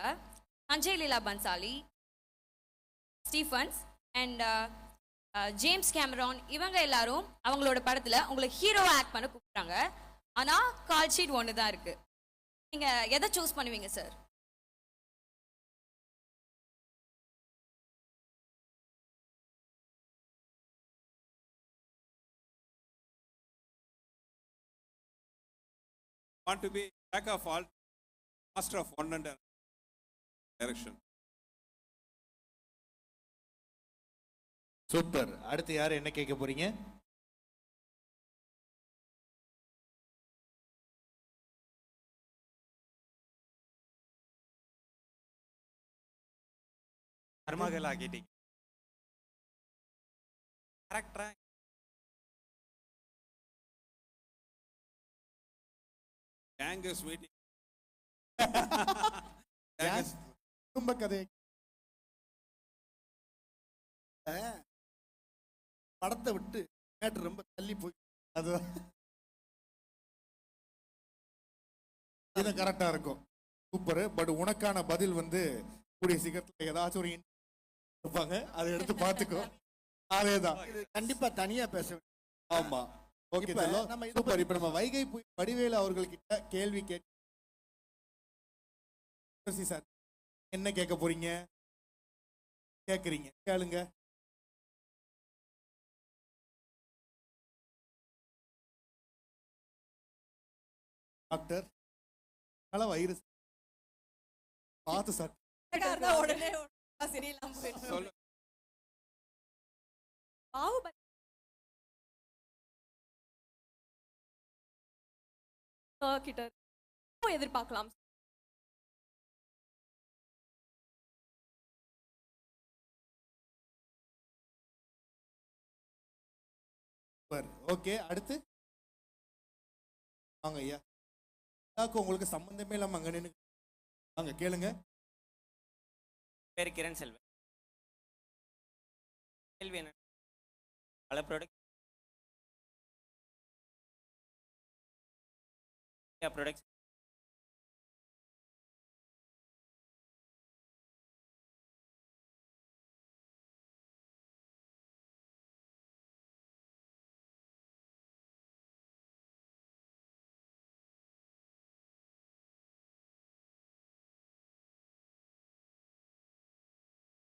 Sanjay Leela Bhansali, Stephens and James Cameron இவங்க எல்லாரும் அவங்களோட படத்துல உங்களை ஹீரோவா ஆக்ட் பண்ண கூப்பிட்டாங்க. ஆனா கால் ஷீட் ஒன்று தான் இருக்கு. நீங்க எதை சூஸ் பண்ணுவீங்க sir? Want to be jack of all, master of one and direction. Super. அடுத்து யார் என்ன கேட்க போறீங்க? மருமகள் ஆகிட்டீங்க. கரெக்டா கேங்கர்ஸ் மீட்டிங் குடும்ப கதை படத்தை விட்டு மேட்டர் ரொம்ப தள்ளி போய் அதுதான் இது கரெக்டா இருக்கும். சூப்பர். பட் உனக்கான பதில் வந்து கூடிய சீக்கிரத்தில் ஏதாச்சும் ஒரு இருப்பாங்க, அதை எடுத்து பார்த்துக்கோ. அதேதான் கண்டிப்பா தனியா பேச வேண்டும். ஆமா. ஓகே இப்ப செல்லோ. நம்ம இதை சூப்பர். இப்ப நம்ம வைகை வடிவேலு அவர்கள்கிட்ட கேள்வி சார் என்ன கேட்க போறீங்க? கேக்குறீங்க, கேளுங்க. டாக்டர் வயிறு பார்த்து சார் உடனே சரியில்லாம போயிடும். சொல்லு. பாகுபலி கிட்ட எதிர்பார்க்கலாம். ஓகே. அடுத்து வாங்க ஐயா. உங்களுக்கு சம்பந்தமே இல்லாம அங்க நின்று வாங்க, கேளுங்க. பேர் கிரண் செல்வன். கேள்வி என்ன? பல ப்ராடக்ட்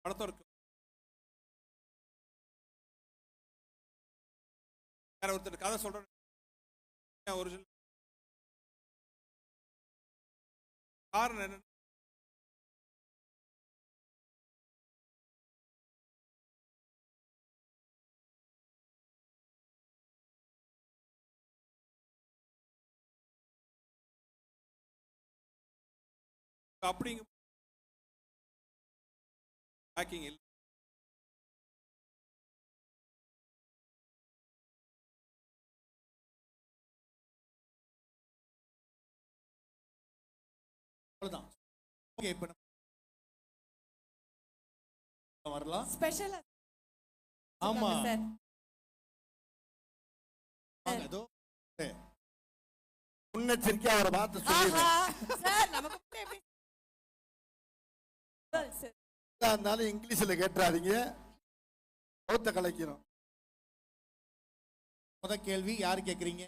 படத்தோட வேற ஒருத்தர் கதை சொல்றேன். ஒரிஜினல் காரணம் என்ன? அப்படிங்க பேக்கிங் இல்லை. அவ்வளவுதான். ஓகே. இப்ப வரலாம். ஸ்பெஷலா ஆமா சார். வாங்க. அதோ முன்னெச்சரிக்கையா ஒரு வார்த்தை ஆஹா சொல்லி சார் நமக்கு எப்படி சார் இருந்தாலும் இங்கிலீஷ்ல கேட்டுறாதீங்க, பௌத்த கலைக்கணும். முத கேள்வி யாரு கேக்குறீங்க?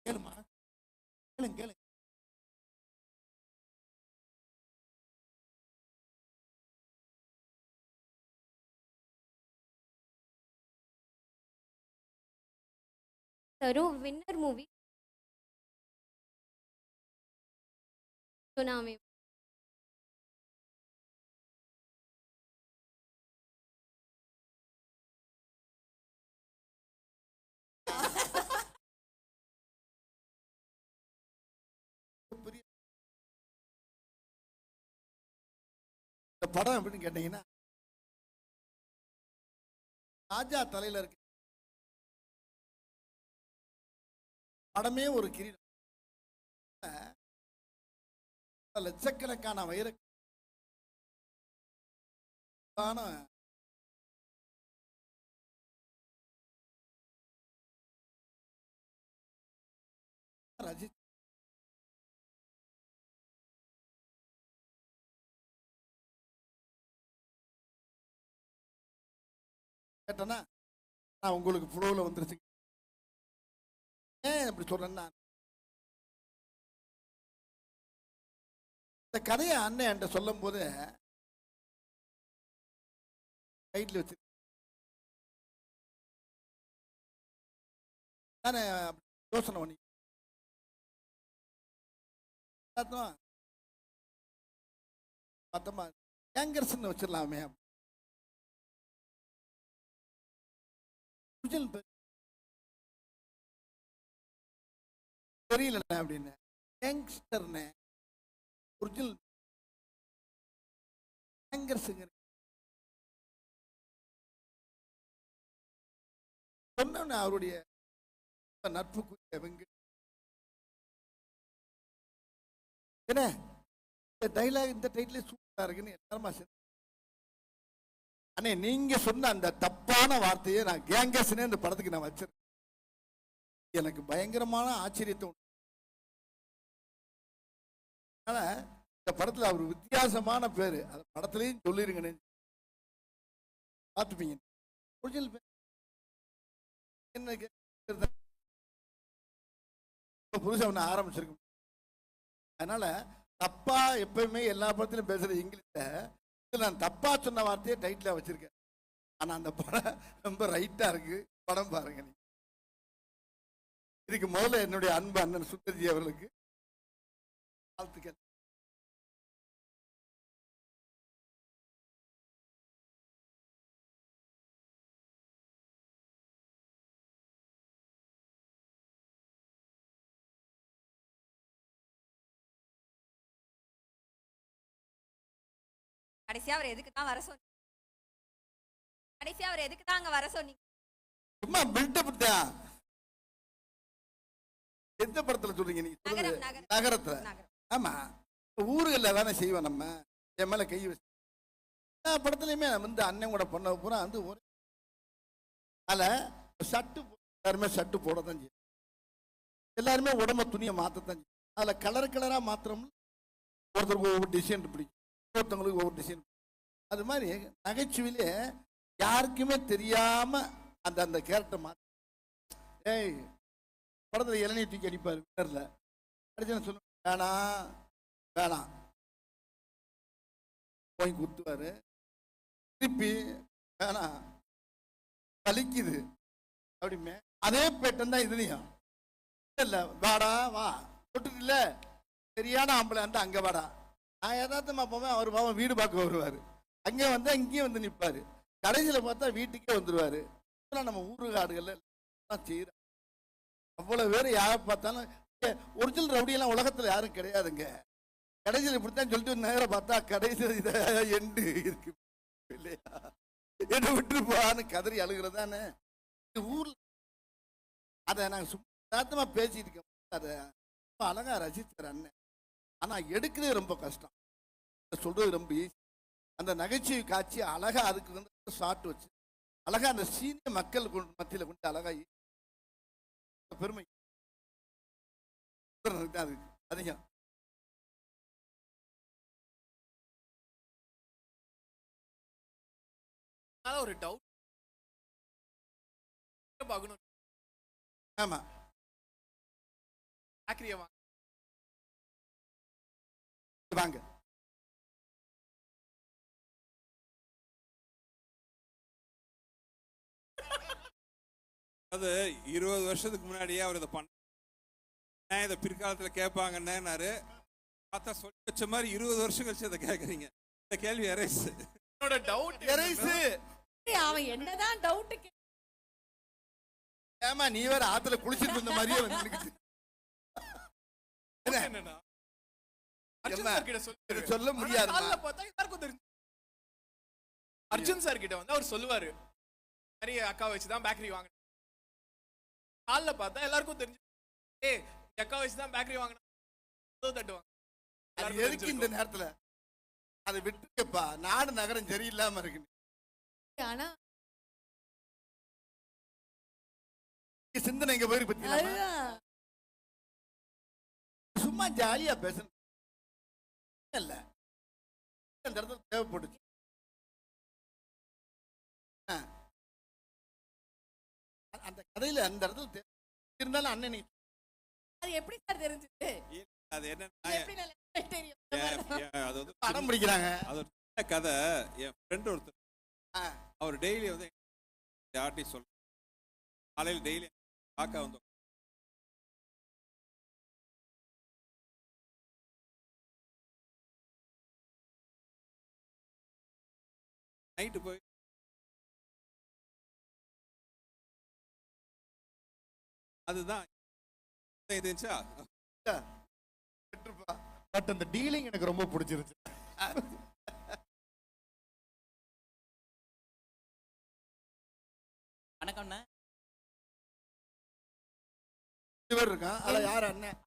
கேளுமா, கேளுங்க கேளுங்க. தரும் வின்னர் மூவி சுனாமி. இந்த படம் எப்படின்னு கேட்டீங்கன்னா, ராஜா தலையில இருக்கு படமே ஒரு கிரீடம். லட்சக்கணக்கான ரஜித் கேட்டனா நான் உங்களுக்கு புலவுல வந்துருச்சு. ஏன் அப்படி சொல்றேன்னா, இந்த கதையை அண்ணன் என்கிட்ட சொல்லும் போது கைட்ல வச்சு நான் யோசனை பண்ணி மொத்தமா கேங்கர்ஸ்ன்னு வச்சிடலாமே. தெரியல அப்படின்னு யங்ஸ்டர்னு ஒரிஜினல் கேங்கர்ஸுங்க சொன்ன அவருடைய நட்புக்குரிய வெங்கட் என்ன இந்த டைலாக் இந்த டைட்டிலே சூப்பரா இருக்குன்னு எல்லாருமா சேர்ந்து அண்ணே நீங்க சொன்ன அந்த தப்பான வார்த்தையை நான் கேங்கர்ஸ்னே இந்த படத்துக்கு நான் வச்சிருக்கேன். எனக்கு பயங்கரமான ஆச்சரியத்தை அதனால இந்த படத்துல அவர் வித்தியாசமான பேரு அந்த படத்துலயும் சொல்லிருங்க பார்த்துப்பீங்க. ஒரிஜினல் பேர் என்ன புதுசா ஆரம்பிச்சிருக்க. அதனால தப்பா எப்பயுமே எல்லா படத்திலும் பேசுற இங்கிலீஷ்ல நான் தப்பா சொன்ன வார்த்தையை டைட்டிலா வச்சிருக்கேன். ஆனா அந்த படம் ரொம்ப ரைட்டா இருக்கு. படம் பாருங்க. நீ இதுக்கு முதல்ல என்னுடைய அன்பு அண்ணன் சுந்தர்ஜி அவர்களுக்கு வாழ்த்துக்கள். கடைசியா அவர் எதுக்கு தான் வர சொன்னீங்க? கடைசியா அவர் எதுக்கு தான் அங்க வர சொன்னீங்க? சும்மா பில்டப் தான். எந்த படத்துல சொல்றீங்க நீங்க? நகரத்துல. ஆமா ஊர்கள்ல தானே செய்வோம் நம்ம. என் மேல கை வச்சு படத்துலயுமே வந்து அண்ணன் கூட பண்ண பூரா வந்து ஒரு அதில் ஷர்ட்டு எல்லாருமே ஷர்ட்டு போட தான் செய்யும். எல்லாருமே உடம்ப துணியை மாற்றத்தான் செய்யும். அதில் கலர் கலராக மாத்திரம் ஒருத்தருக்கு ஒவ்வொரு டிசைன் பிடிக்கும், ஒருத்தவங்களுக்கு ஒவ்வொரு டிசைன். அது மாதிரி நகைச்சுவையிலே யாருக்குமே தெரியாம அந்த அந்த கேரக்டர் மாற்ற. ஏய் படத்தில் இளநீ தூக்கி அடிப்பார் விட்டரில் அடிச்சு சொல்ல வேணாம் வேணாம் போய் குத்துவார். திருப்பி வேணாம் வலிக்குது அப்படிமே அதே பேட்டன் தான் இதுலையும். இல்லை வாடா வா தொட்டுட்டு இல்லை சரியான ஆம்பளை அந்த அங்கே வாடா. நான் யதார்த்தமா போவேன். அவர் பாவம் வீடு பார்க்க வருவார். அங்கே வந்து இங்கேயும் வந்து நிற்பார். கடைசியில் பார்த்தா வீட்டுக்கே வந்துடுவார். நம்ம ஊருகாடுகள்ல செய்யறோம். அவ்வளோ பேர் யாரை பார்த்தாலும் ஒரிஜினல் ரவுடியெல்லாம் உலகத்தில் யாரும் கிடையாதுங்க. கடைசியில் இப்படித்தான் சொல்லிட்டு நேரம் பார்த்தா கடைசியில் இதை எண்டு இருக்கு இல்லையா, என்ன விட்டு போன்னு கதறி அழுகிறதானே ஊர்ல. அதை நாங்கள் சும்மா பேசிட்டு இருக்கோம். அதை ரொம்ப அழகா ரசிச்சார் அண்ணன். ஆனால் எடுக்கிறது ரொம்ப கஷ்டம், சொல்றது ரொம்ப ஈஸி. அந்த நகைச்சுவை காட்சி அழகா அதுக்கு வந்து ஷார்ட் வச்சு அழகா அந்த சீனிய மக்கள் மத்தியில் கொண்டு அழகா பெருமை அதுக்கு அதிகம். ஒரு டவுட் பார்க்கணும். ஆமா வாங்க அது 20 வருஷத்துக்கு முன்னாடியே அவர் இதை பண்ண இதை பிற்காலத்தில் கேட்பாங்கன்னாரு. பார்த்தா சொல்லி வச்ச மாதிரி 20 வருஷம் கழிச்சு அதை கேட்குறீங்க. இந்த கேள்வி எரேஸ். என்னோட டவுட் அவன் என்னதான் டவுட் ஏமா நீ வேற ஆத்துல குளிச்சிட்டு இருந்த மாதிரியே வந்து நிக்குது. என்னன்னா அர்ஜுன் சார் கிட்ட சொல்லி சொல்ல முடியாது. கால்ல பார்த்தா எல்லாருக்கும் தெரியும். அர்ஜுன் சார் கிட்ட வந்து அவர் சொல்லுவாரு, நிறைய அக்கா வச்சு தான் பேக்கரி வாங்கினேன். கால்ல பார்த்தா எல்லாருக்கும் தெரிஞ்சு, ஏய் அக்கா வச்சு தான் பேக்கரி வாங்கினேன் தட்டுவாங்க. அது எதுக்கு இந்த நேரத்துல அதை விட்டுப்பா, நாடு நகரம் சரியில்லாம இருக்கு. ஆனா சிந்தனை இங்க போயிருக்கு பத்தி அதுதான் சும்மா ஜாலியா பேசணும் இல்ல, அந்த இடத்துல தேவைப்படுச்சு. அந்த கதையில அந்த இடத்துல இருந்தாலும் அண்ணன் அது எப்படி சார் தெரிஞ்சது? அது என்னன்னா எப்படி நல்லா தெரியும்? அது வந்து படம் பிடிக்கிறாங்க. அது ஒரு சின்ன கதை. என் ஃப்ரெண்ட் ஒருத்தர், அவர் டெய்லி வந்து ஆர்டிஸ்ட் சொல்ற காலையில் டெய்லி பார்க்க வந்து நைட்டு போய் அதுதான் இருந்துச்சா. பட் அந்த டீலிங் எனக்கு ரொம்ப பிடிச்சிருச்சு. வணக்கம்ண்ணா. இவர் இருக்கான். அத யார் அண்ணன்?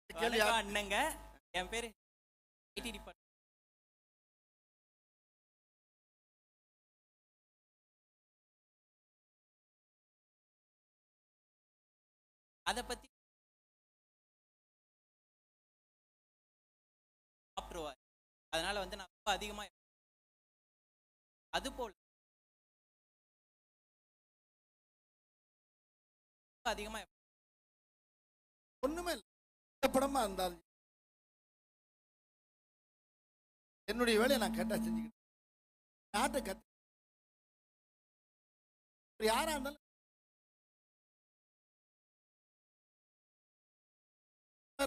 கேள்வி அண்ணங்க, என் பேரு ஐடி டிபார்ட்மெண்ட். அதை பத்தி சாப்பிடுவார். அதனால வந்து நான் ரொம்ப அதிகமா அது போல அதிகமா ஒண்ணுமே இல்லை. படமா இருந்தாலும் என்னுடைய வேலையை நான் கேட்டா செஞ்சுக்கிட்டேன். நாட்டை கத்து யாரா இருந்தாலும்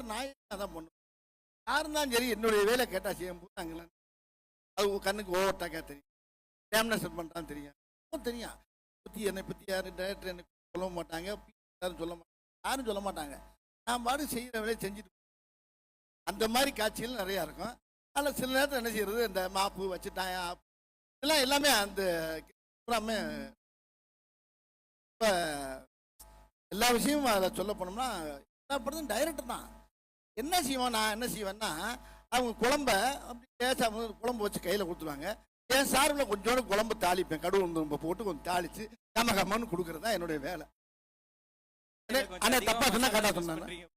நான் அதான் பண்ணுவேன். யார் இருந்தாலும் சரி என்னுடைய வேலை கேட்டா செய்யும் போது நாங்கள் அது கண்ணுக்கு ஓவர்டாக்கா தெரியும். டேம்னா செட் பண்ணுறான்னு தெரியும். தெரியும் பற்றி என்னை பற்றி யாரும் டைரக்டர் எனக்கு சொல்ல மாட்டாங்க, யாரும் சொல்ல மாட்டாங்க, யாரும் சொல்ல மாட்டாங்க. நான் பாடு செய்கிற வேலையை செஞ்சுட்டு அந்த மாதிரி காட்சிகள் நிறையா இருக்கும். அதில் சில நேரத்தில் என்ன செய்யறது, இந்த மாப்பு வச்சுட்டாயா இதெல்லாம் எல்லாமே அந்த பூராமே இப்போ எல்லா விஷயமும் அதில் சொல்ல போனோம்னா எல்லா படத்தும் டைரக்டர் தான். என்ன செய்வோம், நான் என்ன செய்வேன்னா அவங்க குழம்ப அப்படி பேசாம குழம்பு வச்சு கையில் கொடுத்துருவாங்க. என் சார்பில் கொஞ்சோண்டு குழம்பு தாளிப்பேன், கடுகு ரொம்ப போட்டு கொஞ்சம் தாளித்து கமகமன்னு கொடுக்குறது தான் என்னுடைய வேலை. ஆனால் தப்பா சொன்னா கரெக்டாக சொன்னாங்க.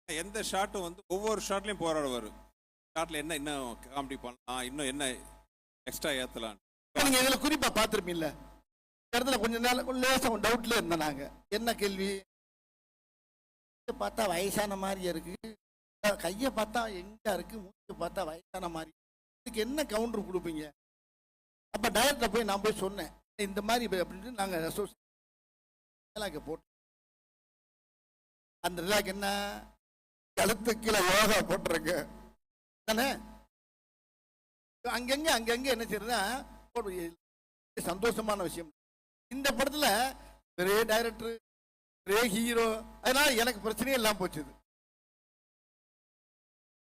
எந்த ஷாட்டும் வந்து ஒவ்வொரு ஷாட்லையும் போராடுவார். ஷாட்ல என்ன இன்னும் காமெடி பண்ணலாம், இன்னும் என்ன எக்ஸ்ட்ரா ஏற்றலாம். நீங்கள் இதில் குறிப்பாக பார்த்துருப்பீங்கள இடத்துல கொஞ்சம் நேரம் லேசாக டவுட்ல இருந்தோம். நாங்கள் என்ன கேள்வி பார்த்தா வயசான மாதிரி இருக்கு, கையை பார்த்தா எங்க இருக்கு, மூச்சு பார்த்தா வயசான மாதிரி, இதுக்கு என்ன கவுண்டர் கொடுப்பீங்க? அப்போ டைரக்டர் போய் நான் போய் சொன்னேன் இந்த மாதிரி அப்படின்ட்டு நாங்கள் போட்டோம். அந்த ரிலாக் என்ன கழுத்து கீழே யோகா போட்டுருங்க தானே. அங்கங்க என்ன செய்யறதுன்னா சந்தோஷமான விஷயம். இந்த படத்துல ஒரே டைரக்டர் ஒரே ஹீரோ, அதனால எனக்கு பிரச்சனையே எல்லாம் போச்சு.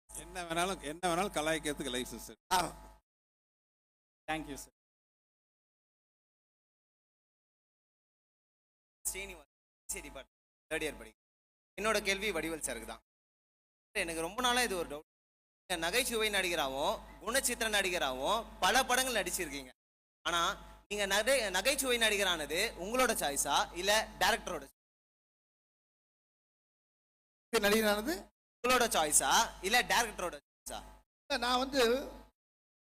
என்ன வேணாலும் கலாய்க்கிறதுக்கு லைசன்ஸ். Thank you sir. ஸ்ரீனிவாஸ் சரி பட் தேர்ட் இயர் படிக்கும். என்னோட கேள்வி வடிவேல் சாருக்கு தான். எனக்கு ரொம்ப நாளாக இது ஒரு டவுட். நகைச்சுவை நடிகராகவும் குணச்சித்திர நடிகராகவும் பல படங்கள் நடிச்சிருக்கீங்க. ஆனால் நீங்கள் நகைச்சுவை நடிகரானது உங்களோட சாய்ஸா இல்லை டேரக்டரோட நடிகரானது உங்களோட சாய்ஸா இல்லை டேரக்டரோட சாய்ஸா? நான் வந்து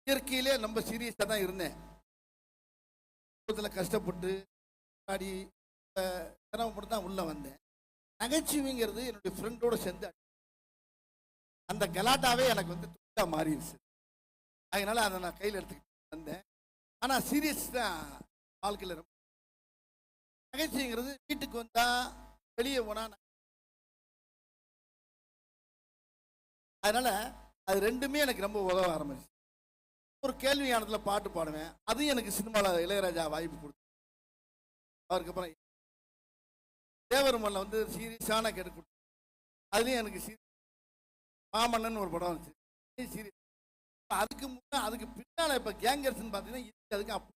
இயற்கையிலே ரொம்ப சீரியஸாக தான் இருந்தேன். கஷ்டப்பட்டு பாடி சிரமப்பட்டு தான் உள்ளே வந்தேன். நகைச்சுவைங்கிறது என்னுடைய ஃப்ரெண்டோட சேர்ந்து அந்த கலாட்டாவே எனக்கு வந்து துக்கா மாறிடுச்சு. அதனால அதை நான் கையில் எடுத்துக்கிட்டு வந்தேன். ஆனால் சீரியஸ் தான் வாழ்க்கையில் ரொம்ப நகைச்சுவைங்கிறது வீட்டுக்கு வந்தா வெளியே போனா அதனால அது ரெண்டுமே எனக்கு ரொம்ப உதவ ஆரம்பிச்சு. ஒரு கேள்வி ஞானத்துல பாட்டு பாடுவேன், அதுவும் எனக்கு சினிமாவில் இளையராஜா வாய்ப்பு கொடுத்து. அவருக்கு அப்புறம் தேவருமல்ல வந்து சீரியஸான கேட்டு கொடுத்து, அதுலேயும் எனக்கு மாமன்னன் ஒரு படம் வந்துச்சு சீரியஸ். அதுக்கு முன்னே அதுக்கு பின்னால் இப்போ கேங்கர்ஸ்ன்னு பார்த்தீங்கன்னா இதுக்கு அதுக்கு அப்போ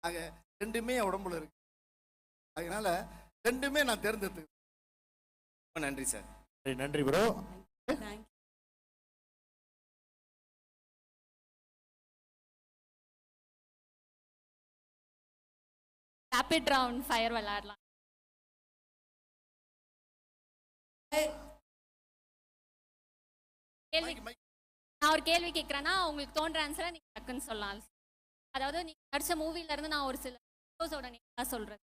ஆக ரெண்டுமே என் உடம்புல இருக்கு. அதனால ரெண்டுமே நான் தேர்ந்தெடுத்துக்கிறேன். ரொம்ப நன்றி சார். நன்றி ப்ரோ. ரேபிட் ரவுண்ட் ஃபயர் விளையாடலாம். நான் ஒரு கேள்வி கேட்குறேன்னா உங்களுக்கு தோன்ற ஆன்சரை நீங்க டக்குன்னு சொல்லலாம். அதாவது நீங்க நடிச்ச மூவில இருந்து நான் ஒரு சில ஹீரோஸோட நேம் தான் சொல்றேன்.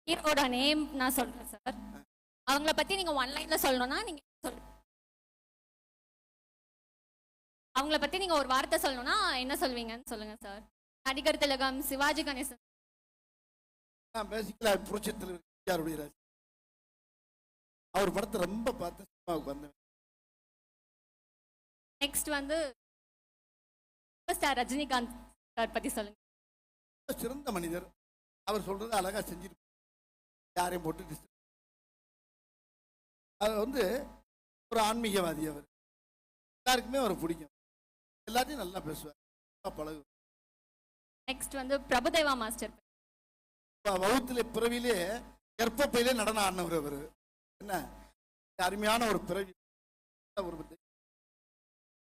ஹீரோட நேம் நான் சொல்றேன் சார். அவங்கள பத்தி நீங்க ஒன் லைன்ல சொல்லணும்னா நீங்க சொல்லுங்க. அவங்கள பத்தி நீங்க ஒரு வார்த்தை சொல்லணும்னா என்ன சொல்வீங்கன்னு சொல்லுங்க சார். நடிகர் திலகம், சிவாஜி கணேசன். பேசிக்கலா புரட்சித்தலைவர் அவர் படத்தை ரொம்ப பார்த்து சினிமாவுக்கு வந்தேன். நெக்ஸ்ட் வந்து ஸ்டார் ரஜினிகாந்த் சார் பத்தி சொல்லுங்க. சிறந்த மனிதர், அவர் சொல்றது அழகா செஞ்சிருப்பார், யாரையும் போட்டு அவர் வந்து ஒரு ஆன்மீகவாதி. அவர் எல்லாருக்குமே அவர் பிடிக்கும், எல்லாத்தையும் நல்லா பேசுவார், பழகு. நெக்ஸ்ட் வந்து பிரபுதேவா மாஸ்டர். வகுத்துல பிறவிலே கர்ப்பப்பையிலே நடனம் ஆடினவர் அவர். என்ன அருமையான ஒரு பிறவி, ஒரு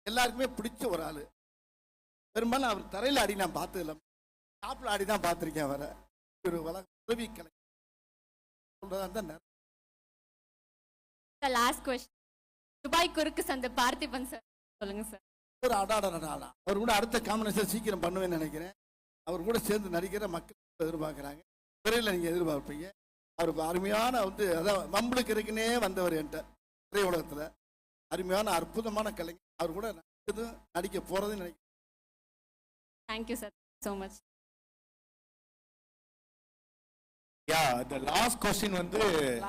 எல்லாருக்குமே பிடிச்ச ஒரு ஆளு. பெரும்பாலும் அவர் தரையில் ஆடி நான் பார்த்தது இல்லை, டாப்ல ஆடி தான் பார்த்துருக்கேன். அவரை ஒரு பிறவி கலை சொல்றதா. லாஸ்ட் क्वेश्चन, துபாய் குறுக்கு சந்தை பார்த்திபன் சார் சொல்லுங்க சார். ஒரு அடாடா அவர் கூட அடுத்த காம்பினேஷன் சீக்கிரம் பண்ணுவேன்னு நினைக்கிறேன். அவர் கூட சேர்ந்து நடிக்கிற மக்கள் எதிர்பார்க்குறாங்க, விரைவில் நீங்கள் எதிர்பார்ப்பீங்க. அவர் அருமையான வந்து அதான் மம்பளுக்கு இருக்குன்னே வந்தவர் என்கிட்ட திரையுலகத்தில். அருமையான அற்புதமான கலைஞர். அவர் கூட நடிக்க போறதுன்னு நினைக்கிறேன். Thank you sir so much. Yeah the last question வந்து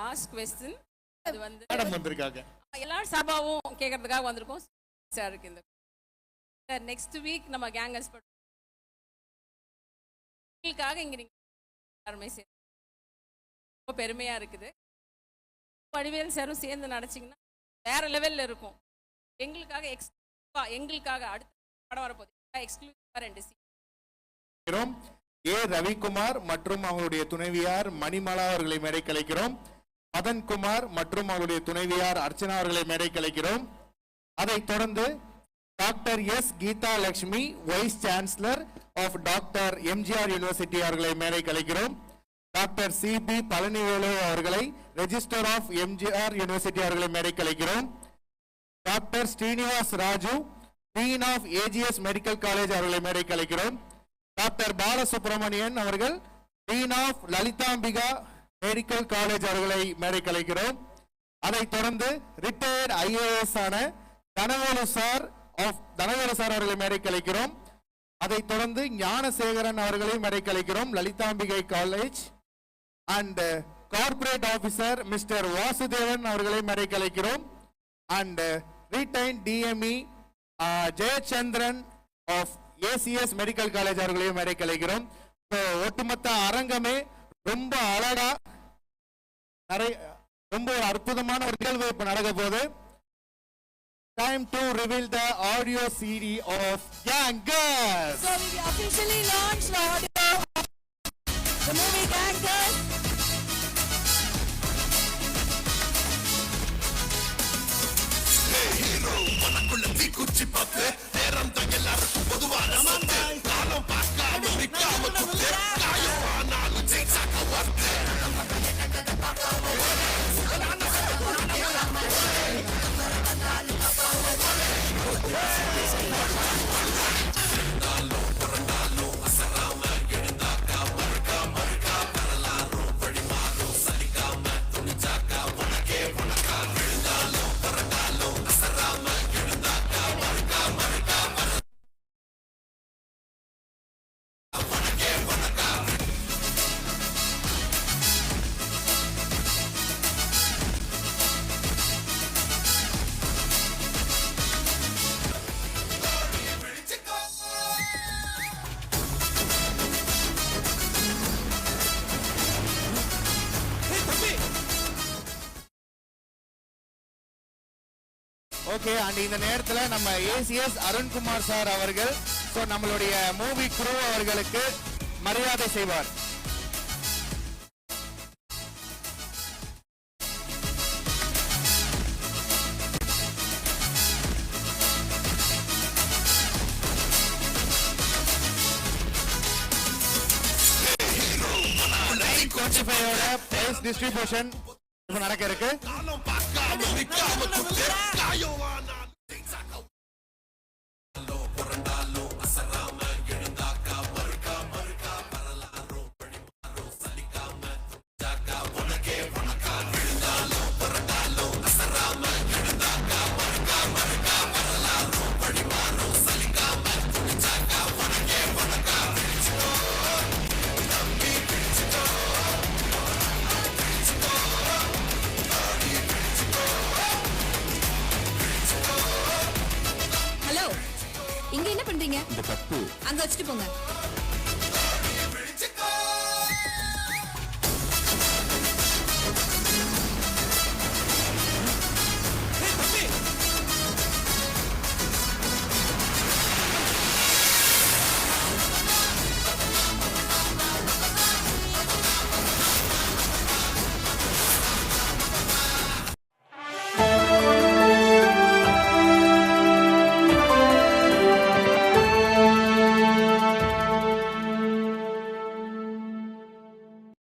லாஸ்ட் क्वेश्चन அது வந்து மேடம் வந்திருக்காங்க. எல்லாரும் சபாவும் கேட்கறதுக்காக வந்திருக்கோம் சார். இருக்கு இந்த சார் நெக்ஸ்ட் வீக் நம்ம கேங்கர்ஸ் படத்துக்காக இங்க நீங்க எல்லாருமே சேர்ந்து ரொம்ப பெருமையா இருக்குது. வடிவேல் சாரும் சேர்ந்து நடிச்சிங்கன்னா வேற லெவல்ல இருக்கும். எங்களுக்காக எங்களுக்காக அடுத்த படம் வரப்போகுது, எக்ஸ்க்ளூசிவா 2 சீன். ஏ ரவிக்குமார் மற்றும் அவருடைய துணைவியார் மணிமாலா அவர்களை மேடை கலைக்கிறோம். மதன்குமார் மற்றும் அவருடைய துணைவியார் அர்ச்சனா அவர்களை மேடை கலைக்கிறோம். அதைத் தொடர்ந்து doctor S Geetha Lakshmi, vice chancellor of doctor MGR university அவர்களை மேடை கலைக்கிறோம். டாக்டர் சி பி பழனிவேலு அவர்களை ரெஜிஸ்டர் ஆஃப் எம்ஜிஆர் யூனிவர்சிட்டி அவர்களை மேடை கலைக்கிறோம். Doctor Srinivas Raju, dean of AGS medical college அவர்களை மேடை கலைக்கிறோம். டாக்டர் பாலசுப்ரமணியன் அவர்கள் dean of Lalithambika medical college அவர்களை மேடை கலைக்கிறோம். அதைத் தொடர்ந்து ரிட்டையர்ட் ஐஏஎஸ் ஆன தனவேலு சார் அவர்களை மேடை கலைக்கிறோம். அதைத் தொடர்ந்து ஞானசேகரன் அவர்களை மேடை கலைக்கிறோம், Lalithambigai college. And corporate officer mister Vasudevan அவர்களை மேடை கலைக்கிறோம். And retired DME Jayachandran of ACS medical college அவர்களையும் மேடை கலைக்கிறோம். ஒட்டுமொத்த அரங்கமே ரொம்ப அழகா ரொம்ப ஒரு அற்புதமான ஒரு நிகழ்வு இப்ப நடக்க போகுது. Time to reveal the audio CD of Gangers. So we officially launched the audio of the movie Gangers. Hero, மனக்குள்ள தீக்குச்சி பார்த்து நேரம் தான் எல்லாருக்கும் பொதுவான சொத்து. காலம் பார்க்காம நிற்காம குத்து, காயம் ஆனாலும் ஜெயிச்சாக்க வருது. America. ஓகே, அண்ட் இந்த நேரத்துல நம்ம ஏசிஎஸ் அருண்குமார் சார் அவர்கள் ஸோ நம்மளுடைய மூவி குரூ அவர்களுக்கு மரியாதை செய்வார். பிரைஸ் டிஸ்ட்ரிபியூஷன் நடக்க இருக்கு. ஹலோ, இங்க என்ன பண்றீங்க? இந்த கப்பு அங்க வச்சுட்டு போங்க.